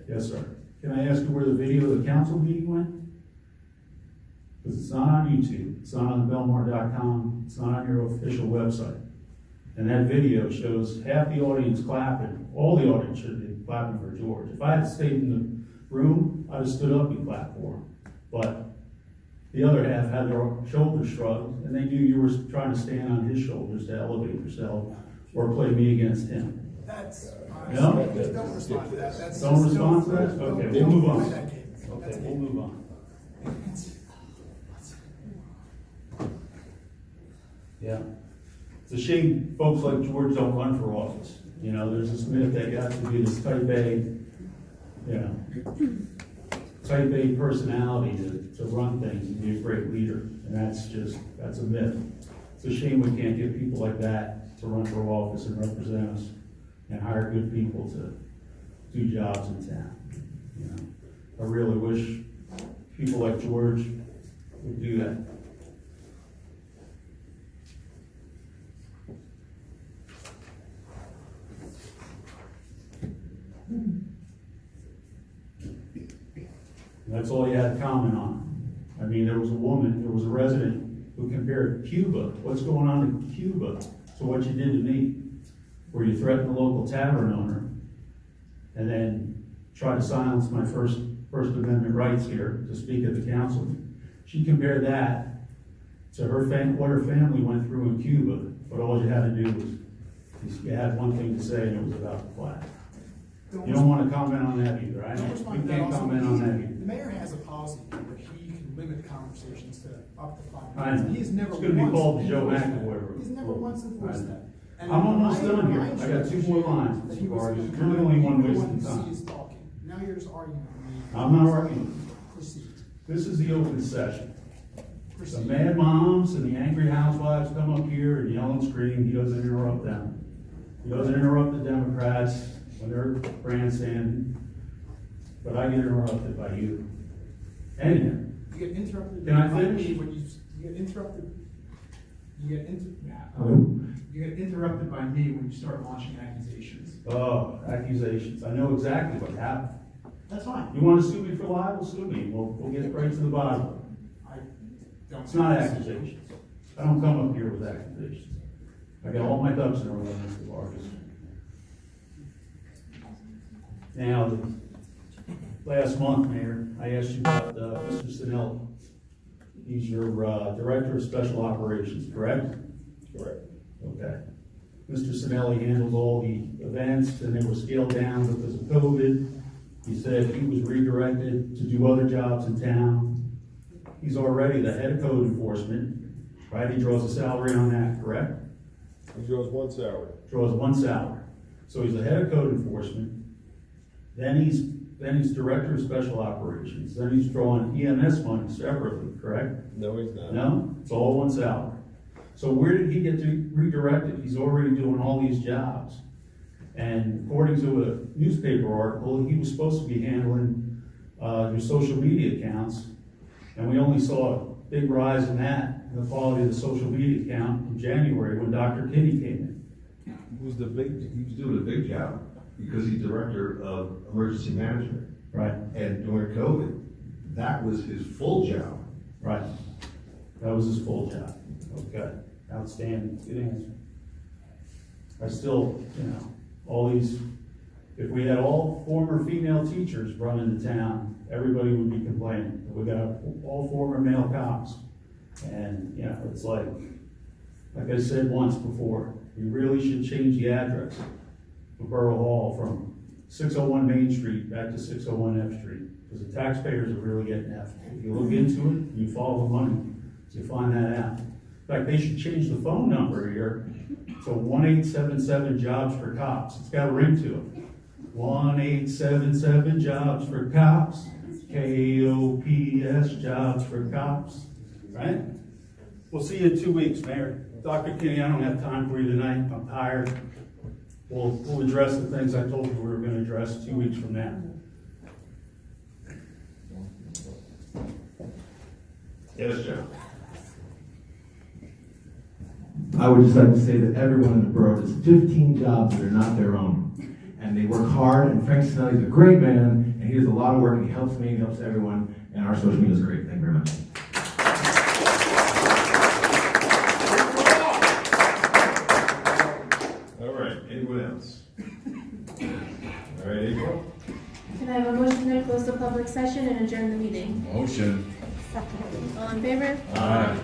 Yes, sir. Can I ask you where the video of the council meeting went? Because it's not on YouTube, it's not on Belmar.com, it's not on your official website. And that video shows half the audience clapping, all the audience should be clapping for George. If I had stayed in the room, I'd have stood up and clapped for him. But the other half had their shoulders shrugged, and they knew you were trying to stand on his shoulders to elevate yourself or play me against him.
That's,
No?
don't respond to that. That's
Don't
just
respond to that? Okay, we'll move on.
That game.
Okay, we'll move on. Yeah. It's a shame folks like George don't run for office. You know, there's this myth that you have to be this type A, you know, type A personality to run things and be a great leader. And that's a myth. It's a shame we can't get people like that to run for office and represent us and hire good people to do jobs in town. You know, I really wish people like George would do that. And that's all you had to comment on. I mean, there was a resident who compared Cuba, what's going on in Cuba, to what you did to me, where you threatened the local tavern owner and then try to silence my First Amendment rights here to speak at the council. She compared that to what her family went through in Cuba, but all you had to do was, you had one thing to say, and it was about the flag. You don't wanna comment on that either, I know,
Don't respond
we
to that
can't
also.
comment on that either.
The mayor has a policy where he can limit conversations to up to 5
I
minutes.
know.
He has never
It's gonna be
once
called Joe
enforced that.
McAvoy.
He's never once enforced
I know.
that. And
I'm almost
I
done here,
remind
I
you
got 2 more lines,
that he
Mr.
was
Vargas,
the
you're the only one
you were
wasting
who
time.
sees talking. Now you're just arguing with me.
I'm not arguing.
Proceed.
This is the open session. The
Proceed.
mad moms and the angry housewives come up here and yell and scream, he doesn't interrupt them. He doesn't interrupt the Democrats when they're grandstanding, but I get interrupted by you. Anyhow,
You get interrupted
Can I
by
finish?
me when you get interrupted.
Hello?
You get interrupted by me when you start launching accusations.
Oh, accusations, I know exactly what happened.
That's fine.
You wanna sue me for libel, sue me, we'll get right to the bottom of it.
I don't.
It's not accusations. I don't come up here with accusations. I got all my ducks in a row, Mr. Vargas. Now, last month, Mayor, I asked you about, Mr. Sinelli. He's your, Director of Special Operations, correct?
Correct.
Okay. Mr. Sinelli handled all the events, and they were scaled down because of COVID. He said he was redirected to do other jobs in town. He's already the head of code enforcement, right? He draws a salary on that, correct?
He draws one salary.
Draws one salary. So he's the head of code enforcement. Then he's director of special operations. Then he's drawing EMS money separately, correct?
No, he's not.
No? It's all one salary. So where did he get redirected? He's already doing all these jobs. And according to a newspaper article, he was supposed to be handling your social media accounts. And we only saw a big rise in that, in the quality of the social media account in January when Dr. Kinney came in.
He was doing a big job because he's director of emergency management.
Right.
And during COVID, that was his full job.
Right. That was his full job. Okay. Outstanding. Good answer. I still, all these, if we had all former female teachers running the town, everybody would be complaining. We got all former male cops. And, it's like I said once before, we really should change the address of Borough Hall from 601 Main Street back to 601 F Street, because the taxpayers are really getting effed. If you look into it, you follow the money, you find that out. In fact, they should change the phone number here to 1-877 jobs for cops. It's got a ring to it. 1-877 jobs for cops. KOPS jobs for cops. Right? We'll see you in 2 weeks, Mayor. Dr. Kinney, I don't have time for you tonight. I'm tired. We'll address the things I told you we were going to address 2 weeks from now.
Yes, Joe. I would just like to say that everyone in the borough does 15 jobs that are not their own. And they work hard, and Frank Sinelli's a great man, and he does a lot of work, and he helps me, he helps everyone, and our social media is great. Thank you very much.
All right, anyone else? All right, April?
Can I have a motion to close the public session and adjourn the meeting?
Motion.
All in favor?
Aye.